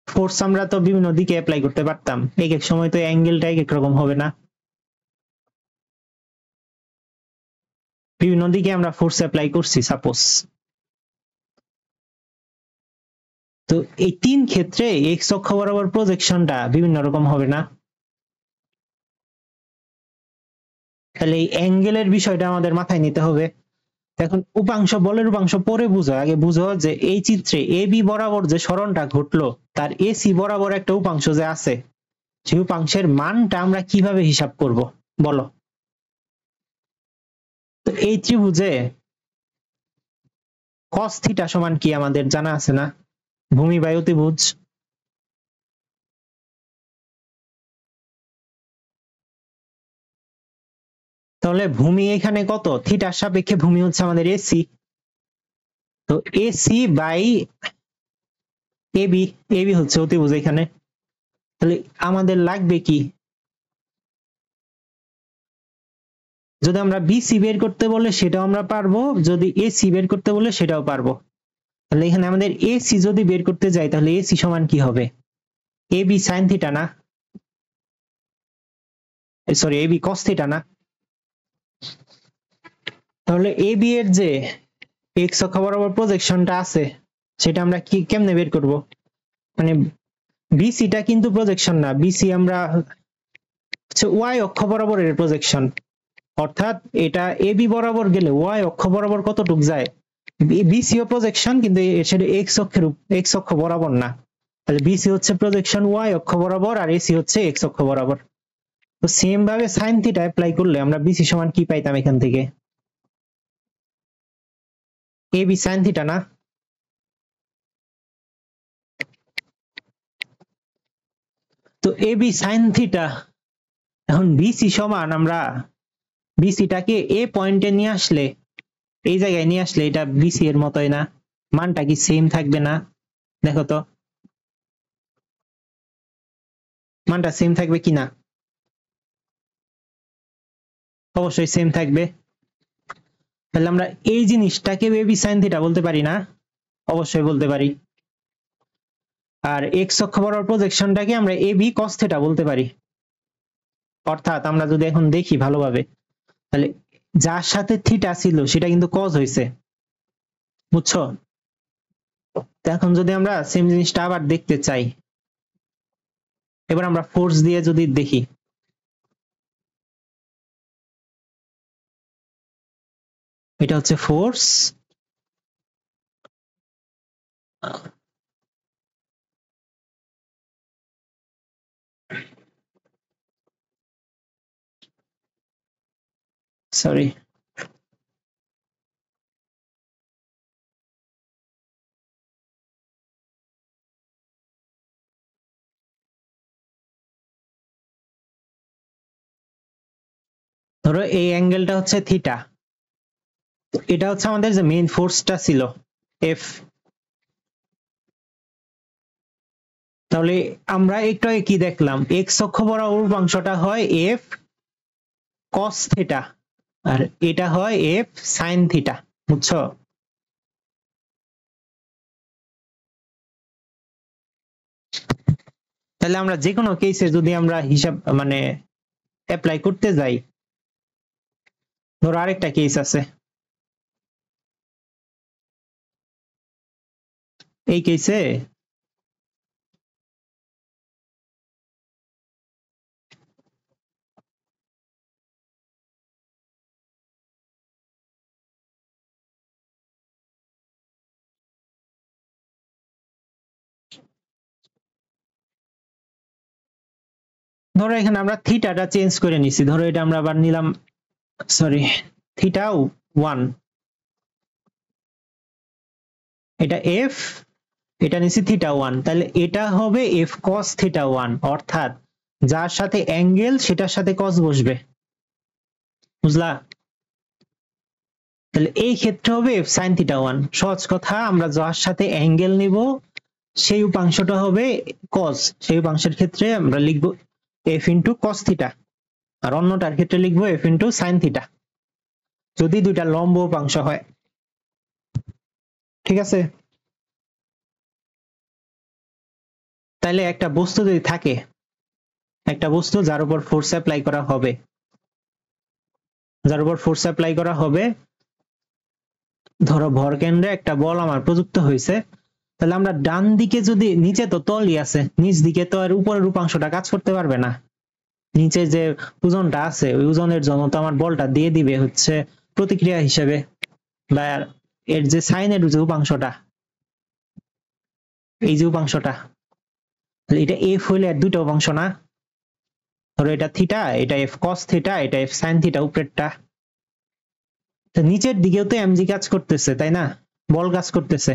ফোর্স আমরা তো বিভিন্ন দিকে অ্যাপ্লাই করতে পারতাম, এক এক সময় তো অ্যাঙ্গেলটা এক এক রকম হবে না? বিভিন্ন দিকে আমরা ফোর্স অ্যাপ্লাই করছি সাপোজ। তো এই তিন ক্ষেত্রে এক্স অক্ষ বরাবর প্রজেকশনটা বিভিন্ন রকম হবে না? তাহলে এই অ্যাঙ্গেলের বিষয়টা আমাদের মাথায় নিতে হবে। এখন উপাংশ, বলের উপাংশ পরে বুঝো, আগে বুঝো যে এই চিত্রে এ বি বরাবর যে সরণটা ঘটলো, তার এসি বরাবর একটা উপাংশ যে আছে, সেই উপাংশের মানটা আমরা কিভাবে হিসাব করব বলো? তো এই ত্রিভুজে কস থিটা সমান কি আমাদের জানা আছে না? ভূমি বায়ু ত্রিভুজ। তাহলে ভূমি এখানে কত? থিটার সাপেক্ষে ভূমি হচ্ছে আমাদের এসি। তো এসি বাই এবি, এবি হচ্ছে অতিভুজ এখানে। তাহলে আমাদের লাগবে কি, যদি আমরা বিসি বের করতে বলে সেটাও আমরা পারবো, যদি এসি বের করতে বলে সেটাও পারবো। তাহলে এখানে আমাদের এসি যদি বের করতে যাই তাহলে এসি সমান কি হবে, এ বি সাইন থিটা না, sorry A B cos theta না। তাহলে এ বি এর যে এক্স অক্ষ বরাবর প্রজেকশনটা আছে সেটা আমরা কি কেমনে বের করব, মানে বিসিটা কিন্তু প্রজেকশন না, বিসি আমরা হচ্ছে ওয়াই অক্ষ বরাবর এর প্রজেকশন, অর্থাৎ এটা এ বি বরাবর গেলে ওয়াই অক্ষ বরাবর কতটুক যায়, বিসিও প্রজেকশন কিন্তু সেটা এক্স অক্ষ বরাবর না। তাহলে বিসি হচ্ছে প্রজেকশন ওয়াই অক্ষ বরাবর আর এসি হচ্ছে এক্স অক্ষ বরাবর। তো সেম ভাবে সাইন থিটা অ্যাপ্লাই করলে আমরা বিসি সমান কি পাইতাম এখান থেকে, এ বি সাইন থিটা না। তো এ বি সাইন থিটা, এখন বিসি সমান আমরা বিসিটাকে এ পয়েন্টে নিয়ে আসলে, এই জায়গায় নিয়ে আসলে এটা বিসি এর মতোই না, মানটা কি সেম থাকবে না, দেখো তো মানটা সেম থাকবে কিনা, অবশ্যই সেম থাকবে। তাহলে আমরা এই জিনিসটাকে এ বি সাইন থিটা বলতে পারি না, অবশ্যই বলতে পারি। আর এক্স অক্ষ বরাবর প্রজেকশনটাকে আমরা এ বি কস থিটা বলতে পারি। অর্থাৎ আমরা যদি এখন দেখি ভালোভাবে, তাহলে যার সাথে থিটা ছিল সেটা কিন্তু কজ হয়েছে, বুঝছো। এখন যদি আমরা সেম জিনিসটা আবার দেখতে চাই, এবার আমরা ফোর্স দিয়ে যদি দেখি, এটা হচ্ছে ফোর্স, সরি ধরো এই অ্যাঙ্গেলটা হচ্ছে থিটা, এটা হচ্ছে আমাদের যে মেইন ফোর্সটা ছিল এফ। তাহলে আমরা একটু আগে কি দেখলাম, এক্স অক্ষ বরাবর উপাংশটা হয় এফ কস থিটা আর এটা হয় এফ সাইন থিটা, বুঝছো। তাহলে আমরা যে কোনো কেসে যদি আমরা হিসাব মানে অ্যাপ্লাই করতে যাই, ধরো আরেকটা কেস আছে, এই কেসে ধরো এখানে আমরা থিটাটা চেঞ্জ করে নিছি, ধরো এটা আমরা আবার নিলাম, সরি থিটা 1, এটা এফ, এটা নিছি থিটা 1, তাহলে এটা হবে এফ কস থিটা 1, অর্থাৎ যার সাথে অ্যাঙ্গেল সেটার সাথে কস বসবে, বুঝলা। তাহলে এই ক্ষেত্রে হবে এফ সাইন থিটা 1, সহজ কথা, আমরা যার সাথে অ্যাঙ্গেল নিব সেই উপাংশটা হবে কস, সেই উপাংশের ক্ষেত্রে আমরা লিখবো এফ ইন্টু কস থিটা, আর অন্যটার ক্ষেত্রে লিখবো এফ ইন্টু সাইন থিটা, যদি দুইটা লম্ব উপাংশ হয়, ঠিক আছে। তাহলে একটা বস্তু যদি থাকে, একটা বস্তু যার উপর ফোর্স অ্যাপ্লাই করা হবে, যার উপর ফোর্স অ্যাপ্লাই করা হবে, ধরো ভর কেন্দ্রে একটা বল আমার প্রযুক্ত হয়েছে, তাহলে আমরা ডান দিকে যদি, নিচে তো তলই আছে, নিচ দিকে তো আর উপরের উপাংশটা কাজ করতে পারবে না, নিচে যে ওজনটা আছে ওই ওজনের জন্য তো আমার বলটা দিয়ে দিবে হচ্ছে প্রতিক্রিয়া হিসেবে, বা এর যে সাইনের যে উপাংশটা, এই যে উপাংশটা, এটা এফ হইলে আর দুইটা উপাংশ না, ধরো এটা থিটা, এটা এফ কস থিটা, এটা এফ সাইন থিটা উপরেরটা, তো নিচের দিকেও তো এমজি কাজ করতেছে তাই না, বল কাজ করতেছে,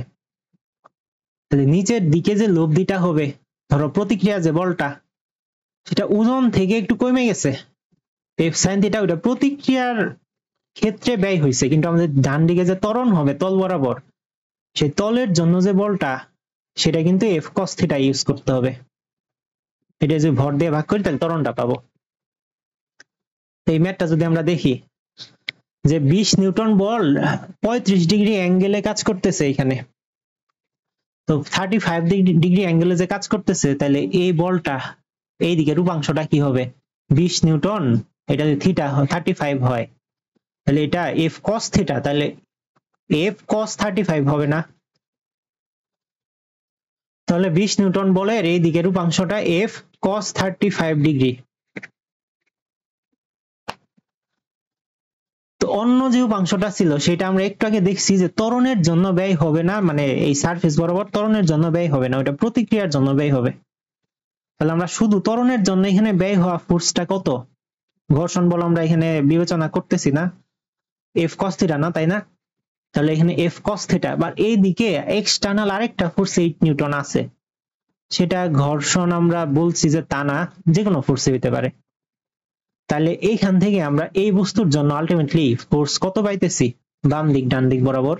তাহলে নিচের দিকে যে লব্ধিটা হবে, ধরো প্রতিক্রিয়া যে বলটা, সেটা ওজন থেকে একটু কমে গেছে, এফ সাইন থিটা ওটা প্রতিক্রিয়ার ক্ষেত্রে ব্যয় হয়েছে, কিন্তু আমাদের ডান দিকে যে ত্বরণ হবে তল বরাবর, সেই তলের জন্য যে বলটা, সেটা কিন্তু এফ কস থিটা ইউজ করতে হবে। এটা যদি ভর দিয়ে ভাগ করি তাহলে ত্বরণটা পাবো। এই ম্যাথটা যদি আমরা দেখি যে 20 নিউটন বল 35 ডিগ্রি অ্যাঙ্গেলে কাজ করতেছে এখানে, তো 35 ডিগ্রি অ্যাঙ্গেলে যে কাজ করতেছে, তাহলে এই বলটা এইদিকে রূপাংশটা কি হবে? 20 নিউটন, এটা যদি থিটা 35 হয় তাহলে এটা এফ কস থিটা, তাহলে এফ কস 35 হবে না? তাহলে 20 নিউটন বলের এই দিকের রূপাংশটা এফ কস 35 ডিগ্রি। তো অন্য যে উপাংশটা ছিল সেটা আমরা একটু আগে দেখছি যে ত্বরণের জন্য ব্যয় হবে না, মানে এই সারফেস বরাবর ত্বরণের জন্য ব্যয় হবে না, ওটা প্রতিক্রিয়ার জন্য ব্যয় হবে। তাহলে আমরা শুধু ত্বরণের জন্য এখানে ব্যয় হওয়া ফোর্সটা কত? ঘর্ষণ বল আমরা এখানে বিবেচনা করতেছি না, এফ কস থিটা না, তাই না? তাহলে এখানে এফ কস থিটা, বা এই দিকে এক্সটার্নাল আরেকটা ফোর্স 8 নিউটন আছে, সেটা ঘর্ষণ আমরা বলছি যে তা না, যে কোনো ফোর্সে হতে পারে। তাহলে এইখান থেকে আমরা এই বস্তুর জন্য আলটিমেটলি ফোর্স কত পাইতেছি? বাম দিক ডান দিক বরাবর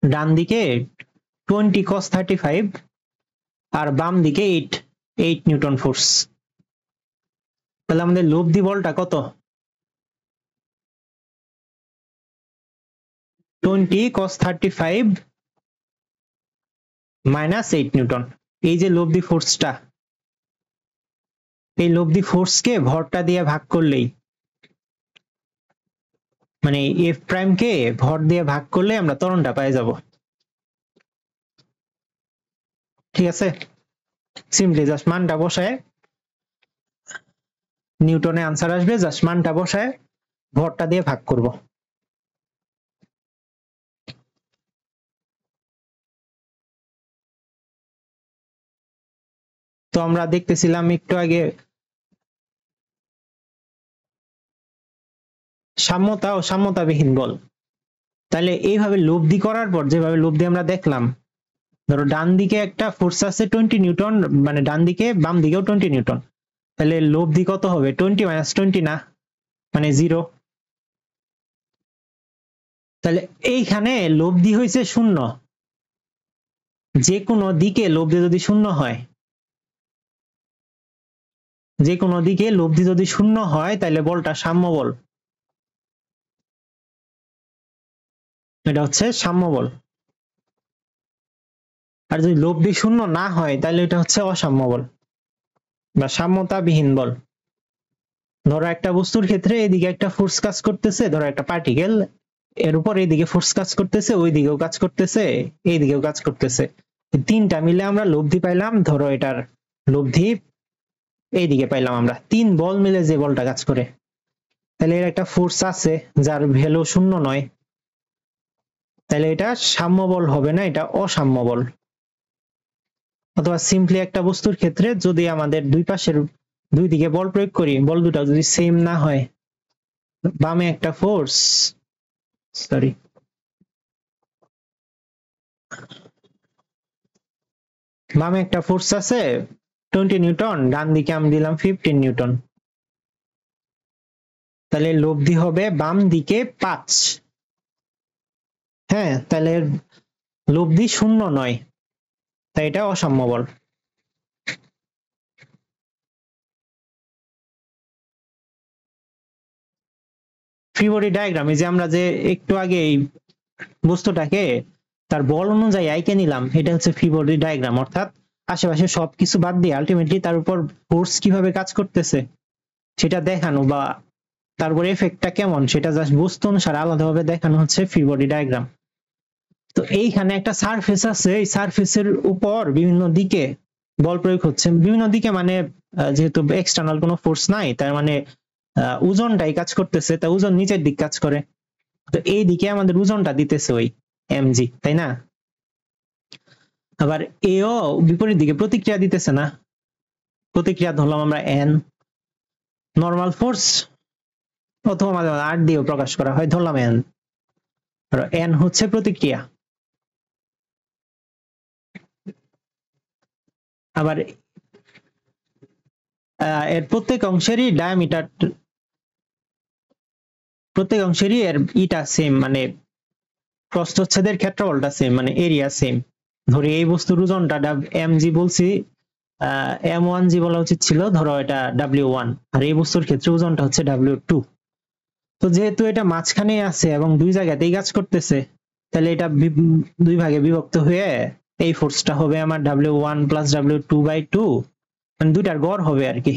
ডান দিকে 20 cos 35 আর বাম দিকে 8 নিউটন ফোর্স। তাহলে আমাদের লব্ধি বলটা কত? 20 cos 35 মাইনাস 8 নিউটন। এই যে লব্ধি ফোর্সটা, এই লব্ধি ফোর্সকে ভরটা দিয়ে ভাগ করলেই, মানে এফ প্রাইম কে ভর দিয়ে ভাগ করলে আমরা ত্বরণটা পেয়ে যাব। ঠিক আছে, সিম্পলি জাস্ট মানটা বসায়, নিউটনে আনসার আসবে, জাস্ট মানটা বসায় ভরটা দিয়ে ভাগ করব। তো আমরা দেখতেছিলাম একটু আগে সাম্যতা ও সাম্যতাবিহীন বল। তাহলে এইভাবে লব্ধি করার পর, যেভাবে লব্ধি আমরা দেখলাম, ধরো ডান দিকে একটা ফোর্স আছে 20 নিউটন, মানে ডান দিকে বাম দিকেও 20 নিউটন, তাহলে লব্ধি কত হবে? 20 মাইনাস 20 না, মানে 0। তাহলে এইখানে লব্ধি হয়েছে 0। যে কোনো দিকে লব্ধি যদি 0 হয়, যে কোনো দিকে লব্ধি যদি 0 হয় তাহলে বলটা সাম্য বল, এটা হচ্ছে সাম্য বল। আর যদি লব্ধি 0 না হয় তাহলে এটা হচ্ছে অসাম্য বল বা সাম্যতাবিহীন বল। ধরো একটা বস্তুর ক্ষেত্রে এদিকে একটা ফোর্স কাজ করতেছে, ধরো একটা পার্টিকেল, এর উপর এইদিকে ফোর্স কাজ করতেছে, ওই দিকেও কাজ করতেছে, এইদিকেও কাজ করতেছে, তিনটা মিলে আমরা লব্ধি পাইলাম। ধরো এটার লব্ধি এইদিকে পাইলাম আমরা, 3 বল মিলে যে বলটা কাজ করে, তাহলে এর একটা ফোর্স আছে যার ভ্যালু 0 নয়, তাহলে এটা সাম্য বল হবে না, এটা অসাম্য বল। অথবা সিম্পলি একটা বস্তুর ক্ষেত্রে যদি আমাদের দুই পাশের দুই দিকে বল প্রয়োগ করি, বল দুটা যদি সেম না হয়, বামে একটা ফোর্স, সরি, বামে একটা ফোর্স আছে 20 নিউটন, ডান দিকে আমি দিলাম 15 নিউটন, তাহলে লব্ধি হবে বাম দিকে 5। হ্যাঁ, তাহলে লব্ধি 0 নয়, তাই এটা অসাম্য বল। ফ্রি বডি ডায়াগ্রাম, এই যে আমরা যে একটু আগে এই বস্তুটাকে তার বল অনুযায়ী আইকে নিলাম, এটা হচ্ছে ফ্রি বডি ডায়াগ্রাম। অর্থাৎ আশেপাশে সবকিছু বাদ দিয়ে আলটিমেটলি তার উপর ফোর্স কিভাবে কাজ করতেছে সেটা দেখানো, বা তারপর এফেক্টটা কেমন সেটা জাস্ট বস্তু অনুসারে আলাদাভাবে দেখানো হচ্ছে ফ্রি বডি ডায়াগ্রাম। তো এইখানে একটা সারফেস আছে, এই সারফেসের উপর বিভিন্ন দিকে বল প্রয়োগ হচ্ছে। বিভিন্ন দিকে মানে যেহেতু এক্সটার্নাল কোনো ফোর্স নাই, তার মানে ওজনটাই কাজ করতেছে, তা ওজন নিচের দিক কাজ করে, তো এই দিকে আমাদের ওজনটা দিতেছে ওই এমজি, তাই না? আবার এও বিপরীত দিকে প্রতিক্রিয়া দিতেছে না, প্রতিক্রিয়া ধরলাম আমরা এন, নর্মাল ফোর্স অথবা মাঝে মাঝে আর দিয়েও প্রকাশ করা হয়, ধরলাম এন, এন হচ্ছে প্রতিক্রিয়া। আবার এর প্রত্যেক অংশেরই ডায়ামিটার, প্রত্যেক অংশেরই এর ইটা সেম, মানে প্রস্থচ্ছেদের ক্ষেত্রফলটা সেম, মানে এরিয়া সেম, ধরি এই বস্তুর ওজনটা mg বলছি, m1g বলা উচিত ছিল, ধরো এটা w1, আর এই বস্তুর ক্ষেত্রে ওজনটা হচ্ছে w2। তো যেহেতু এটা মাঝখানে আছে এবং দুই জায়গাতেই কাজ করতেছে, তাহলে এটা দুই ভাগে বিভক্ত হয়ে এই ফোর্সটা হবে আমার w1 প্লাস w2/2, মানে দুইটার গড় হবে আর কি।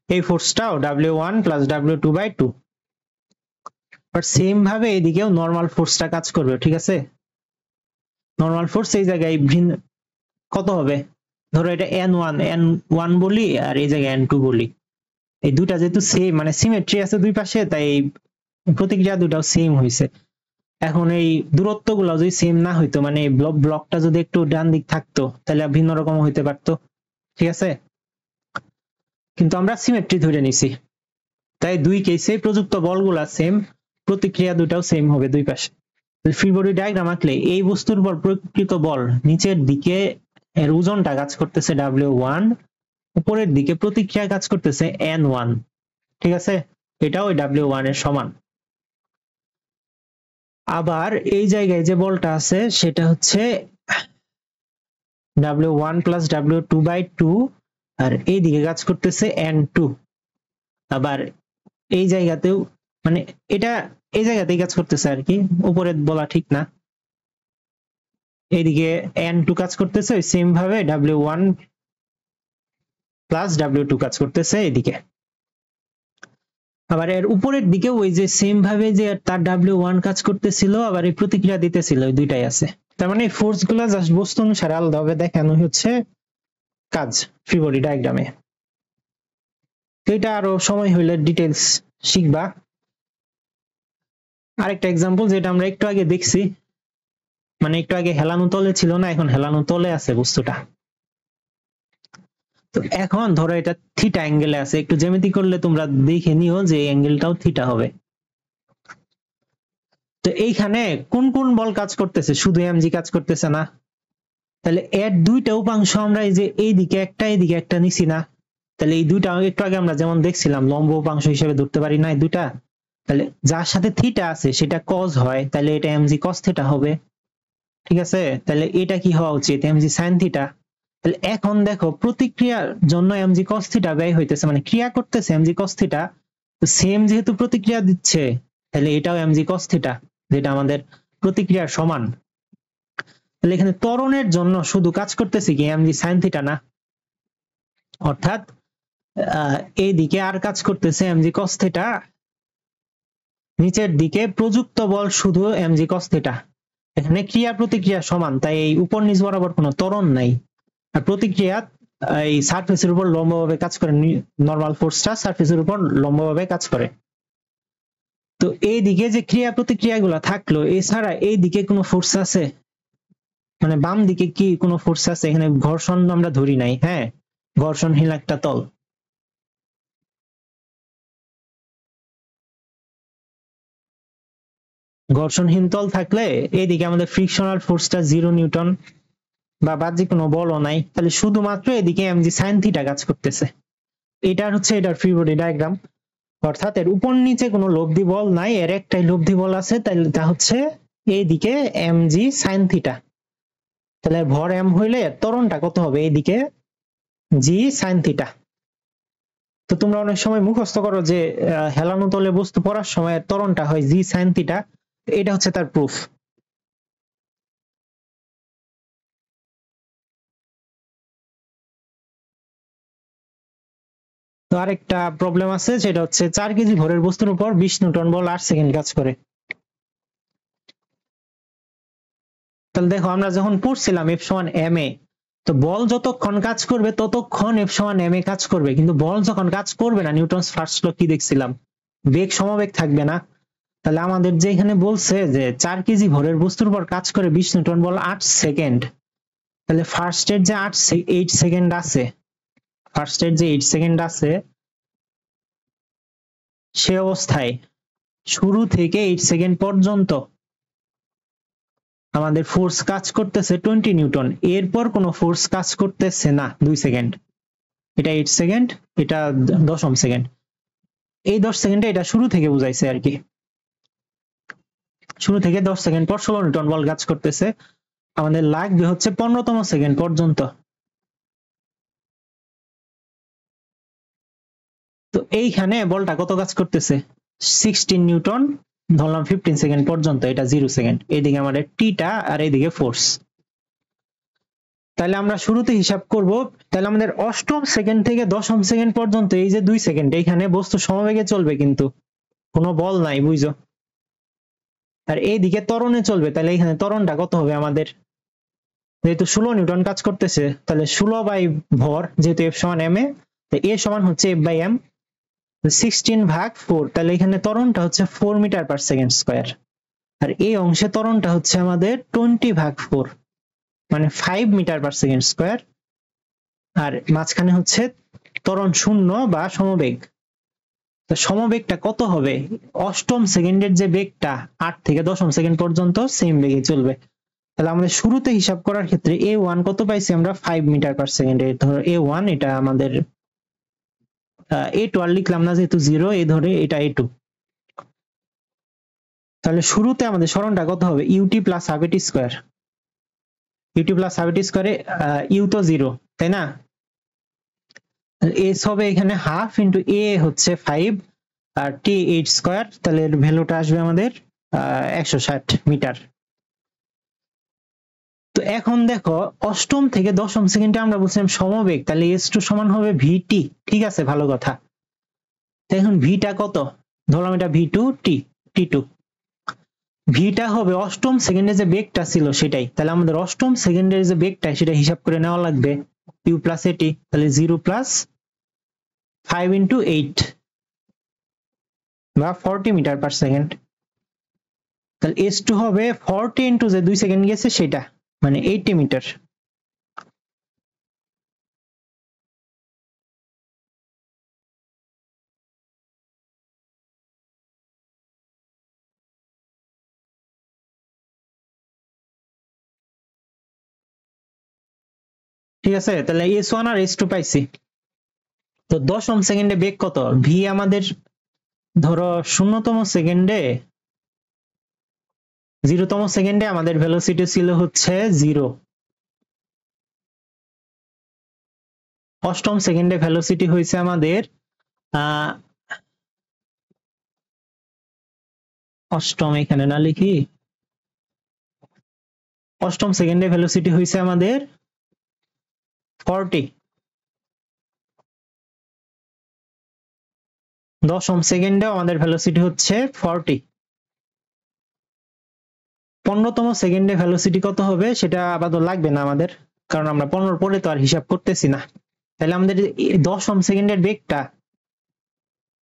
এই ফোর্সটাও w1 plus w2/2। But same ভাবে এদিকেও নর্মাল ফোর্সটা কাজ করবে, ঠিক আছে? নর্মাল ফোর্স এই জায়গায় কত হবে, ধরো এটা n1 বলি আর এই জায়গায় n2 বলি। এই দুটা যেহেতু সেম, মানে সিমেট্রি আছে দুই পাশে, তাই প্রতিক্রিয়া দুটাও সেম হয়েছে। এখন এই দূরত্ব গুলো যদি সেম না হইতো, মানে ব্লকটা যদি একটু ডান দিক থাকতো, তাহলে ভিন্ন রকম হইতে পারতো, ঠিক আছে? কিন্তু আমরা সিমেট্রি ধরে নিছি, তাই দুই কেসে প্রযুক্ত বলগুলা সেম, প্রতিক্রিয়া দুটাও সেম হবে দুই পাশে। ফ্রি বডি ডায়াগ্রাম আঁকলে এই বস্তুর উপর প্রকৃত বল নিচের দিকে এর ওজনটা কাজ করতেছে w1, উপরের দিকে প্রতিক্রিয়া কাজ করতেছে n1, ঠিক আছে? এটাও ওই w1 এর সমান। আবার এই জায়গায় যে বলটা আছে সেটা হচ্ছে w1 প্লাস w2/2, আর এই দিকে কাজ করতেছে n2। আবার এই জায়গাতেও, মানে এটা এই জায়গাতেই কাজ করতেছে আর কি, উপরে বলা ঠিক না। এইদিকে n2 কাজ করতেছে ওই সেম ভাবে w1 প্লাস w2 কাজ করতেছে এদিকে। আবার এর উপরের দিকে ওই যে সেম ভাবে যে তার w1 কাজ করতেছিল, আবার এই প্রতিক্রিয়া দিতেছিল, ওই দুইটাই আছে। তার মানে ফোর্স গুলা জাস্ট বস্তু অনুসারে আলাদাভাবে দেখানো হচ্ছে কাজ ফ্রি বডি ডায়াগ্রামে। এটা আরো সময় হইলে ডিটেইলস শিখবা। আরেকটা এক্সাম্পল যেটা আমরা একটু আগে দেখছি, মানে একটু আগে হেলানো তলে ছিল না, এখন হেলানো তলে আছে বস্তুটা। তো এখন ধরো এটা থিটা অ্যাঙ্গেলে আছে, একটু জ্যামিতি করলে তোমরা দেখে নিও যে এই অ্যাঙ্গেলটাও থিটা হবে। তো এইখানে কোন কোন বল কাজ করতেছে, শুধু mg কাজ করতেছে না, তাহলে এর দুইটা উপাংশ আমরা এই যে এইদিকে একটা এইদিকে একটা নিছি না, তাহলে এই দুইটা একটু আগে আমরা যেমন দেখছিলাম লম্ব উপাংশ হিসেবে ধরতে পারি না এই দুইটা। তাহলে যার সাথে থিটা আছে সেটা কজ হয়, তাহলে এটা mg cos থিটা হবে, ঠিক আছে? তাহলে এটা কি হওয়া উচিত, mg sin থিটা। তাহলে এখন দেখো প্রতিক্রিয়ার জন্য mg cos থিটা ব্যয় হইতেছে, মানে ক্রিয়া করতেছে mg cos থিটা, তো সেম যেহেতু প্রতিক্রিয়া দিচ্ছে, তাহলে এটাও mg cos থিটা, যেটা আমাদের প্রতিক্রিয়ার সমান। তাহলে এখানে ত্বরণের জন্য শুধু কাজ করতেছে কি mg sin থিটা না, অর্থাৎ এইদিকে আর কাজ করতেছে mg cos থিটা, নিচের দিকে প্রযুক্ত বল শুধু mg cos থিটা। এখানে ক্রিয়া প্রতিক্রিয়া সমান, তাই এই উপর নিচ বরাবর কোনো ত্বরণ নাই। আর প্রতিক্রিয়া এই সারফেসের উপর লম্বভাবে কাজ করে, নরমাল ফোর্সটা সারফেসের উপর লম্বভাবে কাজ করে। তো এই দিকে যে ক্রিয়া প্রতিক্রিয়া গুলা থাকলো, এছাড়া এই দিকে কোনো ফোর্স আছে, মানে বাম দিকে কি কোনো ফোর্স আছে? এখানে ঘর্ষণ আমরা ধরি নাই, হ্যাঁ, ঘর্ষণহীন একটা তল। ঘর্ষণহীন তল থাকলে এইদিকে আমাদের ফ্রিকশনাল ফোর্সটা 0 নিউটন বা বাহ্যিক কোনো বলও নাই, তাহলে শুধুমাত্র এদিকে mg sin থিটা কাজ করতেছে। এটার হচ্ছে এটার ফ্রি বডি ডায়াগ্রাম, অর্থাৎ এর উপর নিচে কোনো লব্ধি বল নাই, এর একটাই লব্ধি বল আছে, তাহলে তা হচ্ছে এইদিকে mg sin থিটা। তাহলে ভর m হইলে ত্বরণটা কত হবে, এইদিকে g sin থিটা। তো তোমরা অনেক সময় মুখস্থ করো যে হেলানো তলে বস্তু পড়ার সময় ত্বরণটা হয় g sin থিটা, এটা হচ্ছে তার প্রুফ। তো আরেকটা প্রবলেম আছে, সেটা হচ্ছে 4 কেজি ভরের বস্তুর উপর 20 নিউটন বল 8 সেকেন্ড কাজ করে। তাহলে দেখো আমরা যখন পড়ছিলাম F সমান ma, তো বল যতক্ষণ কাজ করবে ততক্ষণ F সমান ma কাজ করবে, কিন্তু বল যখন কাজ করবে না, নিউটনস ফার্স্ট ল কি দেখছিলাম, বেগ সমবেগ থাকবে না। তাহলে আমাদের যে এখানে বলছে যে 4 কেজি ভরের বস্তুর উপর কাজ করে 20 নিউটন বল 8 সেকেন্ড, তাহলে ফার্স্টের যে 8 সেকেন্ড আছে, ফার্স্টের যে 8 সেকেন্ড আছে সে অবস্থায় শুরু থেকে 8 সেকেন্ড পর্যন্ত আমাদের ফোর্স কাজ করতেছে 20 নিউটন, এরপর কোনো ফোর্স কাজ করতেছে না 2 সেকেন্ড। এটা 8 সেকেন্ড, এটা 10ম সেকেন্ড। এই 10 সেকেন্ডে এটা শুরু থেকে বুঝাইছে আর কি, শুরু থেকে 10 সেকেন্ড পর 16 নিউটন বল কাজ করতেছে। আমাদের লাগবে হচ্ছে 15তম সেকেন্ড পর্যন্ত। তো এইখানে বলটা কত কাজ করতেছে, 16 নিউটন, ধরলাম 15 সেকেন্ড পর্যন্ত, এটা 0 সেকেন্ড, এইদিকে আমাদের টিটা আর এইদিকে ফোর্স। তাহলে আমরা শুরুতে হিসাব করব, তাহলে আমাদের অষ্টম সেকেন্ড থেকে দশম সেকেন্ড পর্যন্ত এই যে 2 সেকেন্ড, এইখানে বস্তু সমবেগে চলবে, কিন্তু কোনো বল নাই, বুঝছো। আর এইদিকে ত্বরণে চলবে, তাহলে এখানে ত্বরণটা কত হবে আমাদের, যেহেতু 16 নিউটন কাজ করতেছে, তাহলে 16 বাই ভর, যেহেতু এফ সমান এম এ, তো এ সমান হচ্ছে এফ বাই এম, 16 ভাগ 4, তাহলে এখানে ত্বরণটা হচ্ছে 4 মিটার পার সেকেন্ড স্কয়ার। আর এই অংশে ত্বরণটা হচ্ছে আমাদের 20 ভাগ 4, মানে 5 মিটার পার সেকেন্ড স্কয়ার। আর মাঝখানে হচ্ছে ত্বরণ শূন্য বা সমবেগ। তো সমবেগটা কত হবে, অষ্টম সেকেন্ডের যে বেগটা 8 থেকে দশম সেকেন্ড পর্যন্ত সেম বেগে চলবে। তাহলে আমাদের শুরুতে হিসাব করার ক্ষেত্রে a1 কত পাইছি আমরা, 5 মিটার পার সেকেন্ডে। ধরো a1, এটা আমাদের a2 আর লিখলাম না যেহেতু 0, এই ধরে এটা a2। তাহলে শুরুতে আমাদের সরণটা কত হবে, ut প্লাস হাফ এটি স্কয়ার, ut প্লাস হাফ এটি স্কয়ারে u তো 0, তাই না, এস হবে এখানে হাফ ইন্টু এ হচ্ছে 5 আর টি 8 স্কয়ার, তাহলে এর ভ্যালুটা আসবে আমাদের 160 মিটার। তো এখন দেখো, অষ্টম থেকে দশম সেকেন্ডে আমরা বলছিলাম সমবেগ, তাহলে s2 সমান হবে vt, ঠিক আছে, ভালো কথা। তো এখন ভিটা কত, ধরলাম এটা v2 t2, ভিটা হবে অষ্টম সেকেন্ডে যে বেগটা ছিল সেটাই, তাহলে আমাদের অষ্টম সেকেন্ডের যে বেগটা সেটা হিসাব করে নেওয়া লাগবে, u প্লাস এটি, তাহলে 0 প্লাস 5 ইন্টু 8 বা 40 মিটার পার সেকেন্ড। তাহলে s2 হবে 40 ইন্টু যে 2 সেকেন্ড গেছে সেটা, মানে 80 মিটার। ঠিক আছে, তাহলে s1 আর s2 পাইছি। তো দশম সেকেন্ডে বেগ কত, ভি আমাদের ধরো শূন্যতম সেকেন্ডে, 0তম সেকেন্ডে আমাদের ভেলোসিটি ছিল হচ্ছে 0, অষ্টম সেকেন্ডে ভেলোসিটি হয়েছে আমাদের অষ্টম, এখানে না লিখি, অষ্টম সেকেন্ডে ভেলোসিটি হয়েছে আমাদের 40, দশম সেকেন্ডে আমাদের ভেলোসিটি হচ্ছে 40, 15তম সেকেন্ডে ভেলোসিটি কত হবে সেটা আপাতত লাগবে না আমাদের, কারণ আমরা 15 পরে তো আর হিসাব করতেছি না। তাহলে আমাদের দশম সেকেন্ডের বেগটা,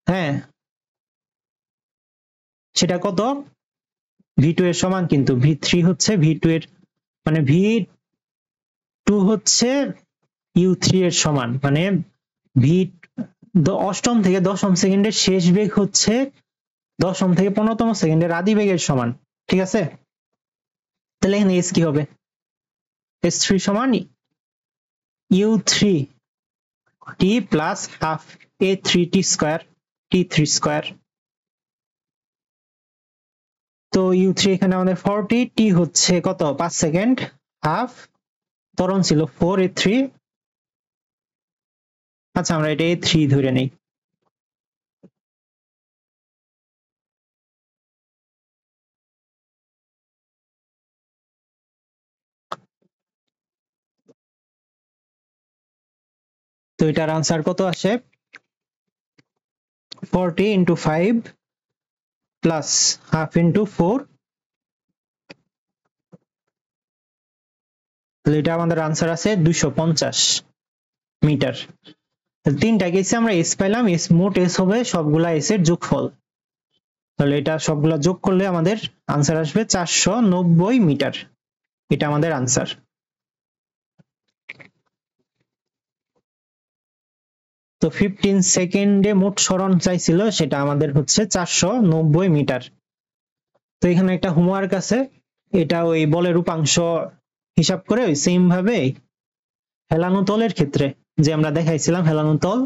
হ্যাঁ, সেটা কত, v2 এর সমান, কিন্তু v3 হচ্ছে v2 এর, মানে v2 হচ্ছে u3 এর সমান, মানে v অষ্টম থেকে দশম সেকেন্ডের শেষ বেগ হচ্ছে দশম থেকে 15তম সেকেন্ডের আদি বেগের সমান, ঠিক আছে। তাহলে এখানে s কি হবে, s3 সমান u3 t plus half a3t square t3 square. তো u3 এখানে আমাদের 40, t হচ্ছে কত 5 সেকেন্ড, হাফ, ত্বরণ ছিল 4a3, আচ্ছা আমরা এটা a3 ধরে নেই। তো এটার আনসার কত আসে, 40 ইন্টু 5 প্লাস হাফ ইন্টু 4, তাহলে এটা আমাদের আনসার আছে 250 মিটার। তিনটা কেসে আমরা এস পাইলাম, এস মোট এস হবে সবগুলা এস এর যোগফল, তাহলে এটা সবগুলা যোগ করলে আমাদের আনসার আসবে 490 মিটার, এটা আমাদের আনসার। তো 15 সেকেন্ডে মোট সরণ চাইছিল, সেটা আমাদের হচ্ছে 490 মিটার। তো এখানে একটা হোমওয়ার্ক আছে, এটা ওই বলের উপাংশ হিসাব করে ওই সেম ভাবে হেলানো তলের ক্ষেত্রে যে আমরা দেখাইছিলাম হেলানো তল,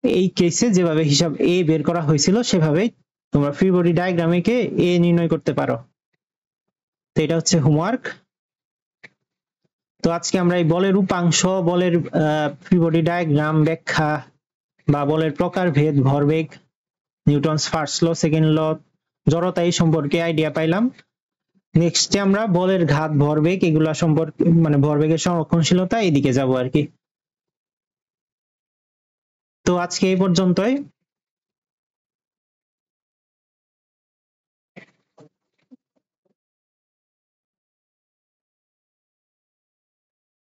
এই কেসে যেভাবে হিসাব এ বের করা হয়েছিল সেভাবেই তোমরা ফ্রি বডি ডায়াগ্রামে কে এ নির্ণয় করতে পারো। তো এটা হচ্ছে হোমওয়ার্ক। তো আজকে আমরা এই বলের উপাংশ, বলের ফ্রি বডি ডায়াগ্রাম ব্যাখ্যা বা বলের প্রকারভেদ, ভরবেগ, Newton's first law, second law, জড়তা এই সম্পর্কে আইডিয়া পাইলাম। নেক্সটে আমরা বলের ঘাত, ভরবেগ এগুলা সম্পর্কে মানে ভরবেগের সংরক্ষণশীলতা এইদিকে যাব আর কি। তো আজকে এই পর্যন্তই।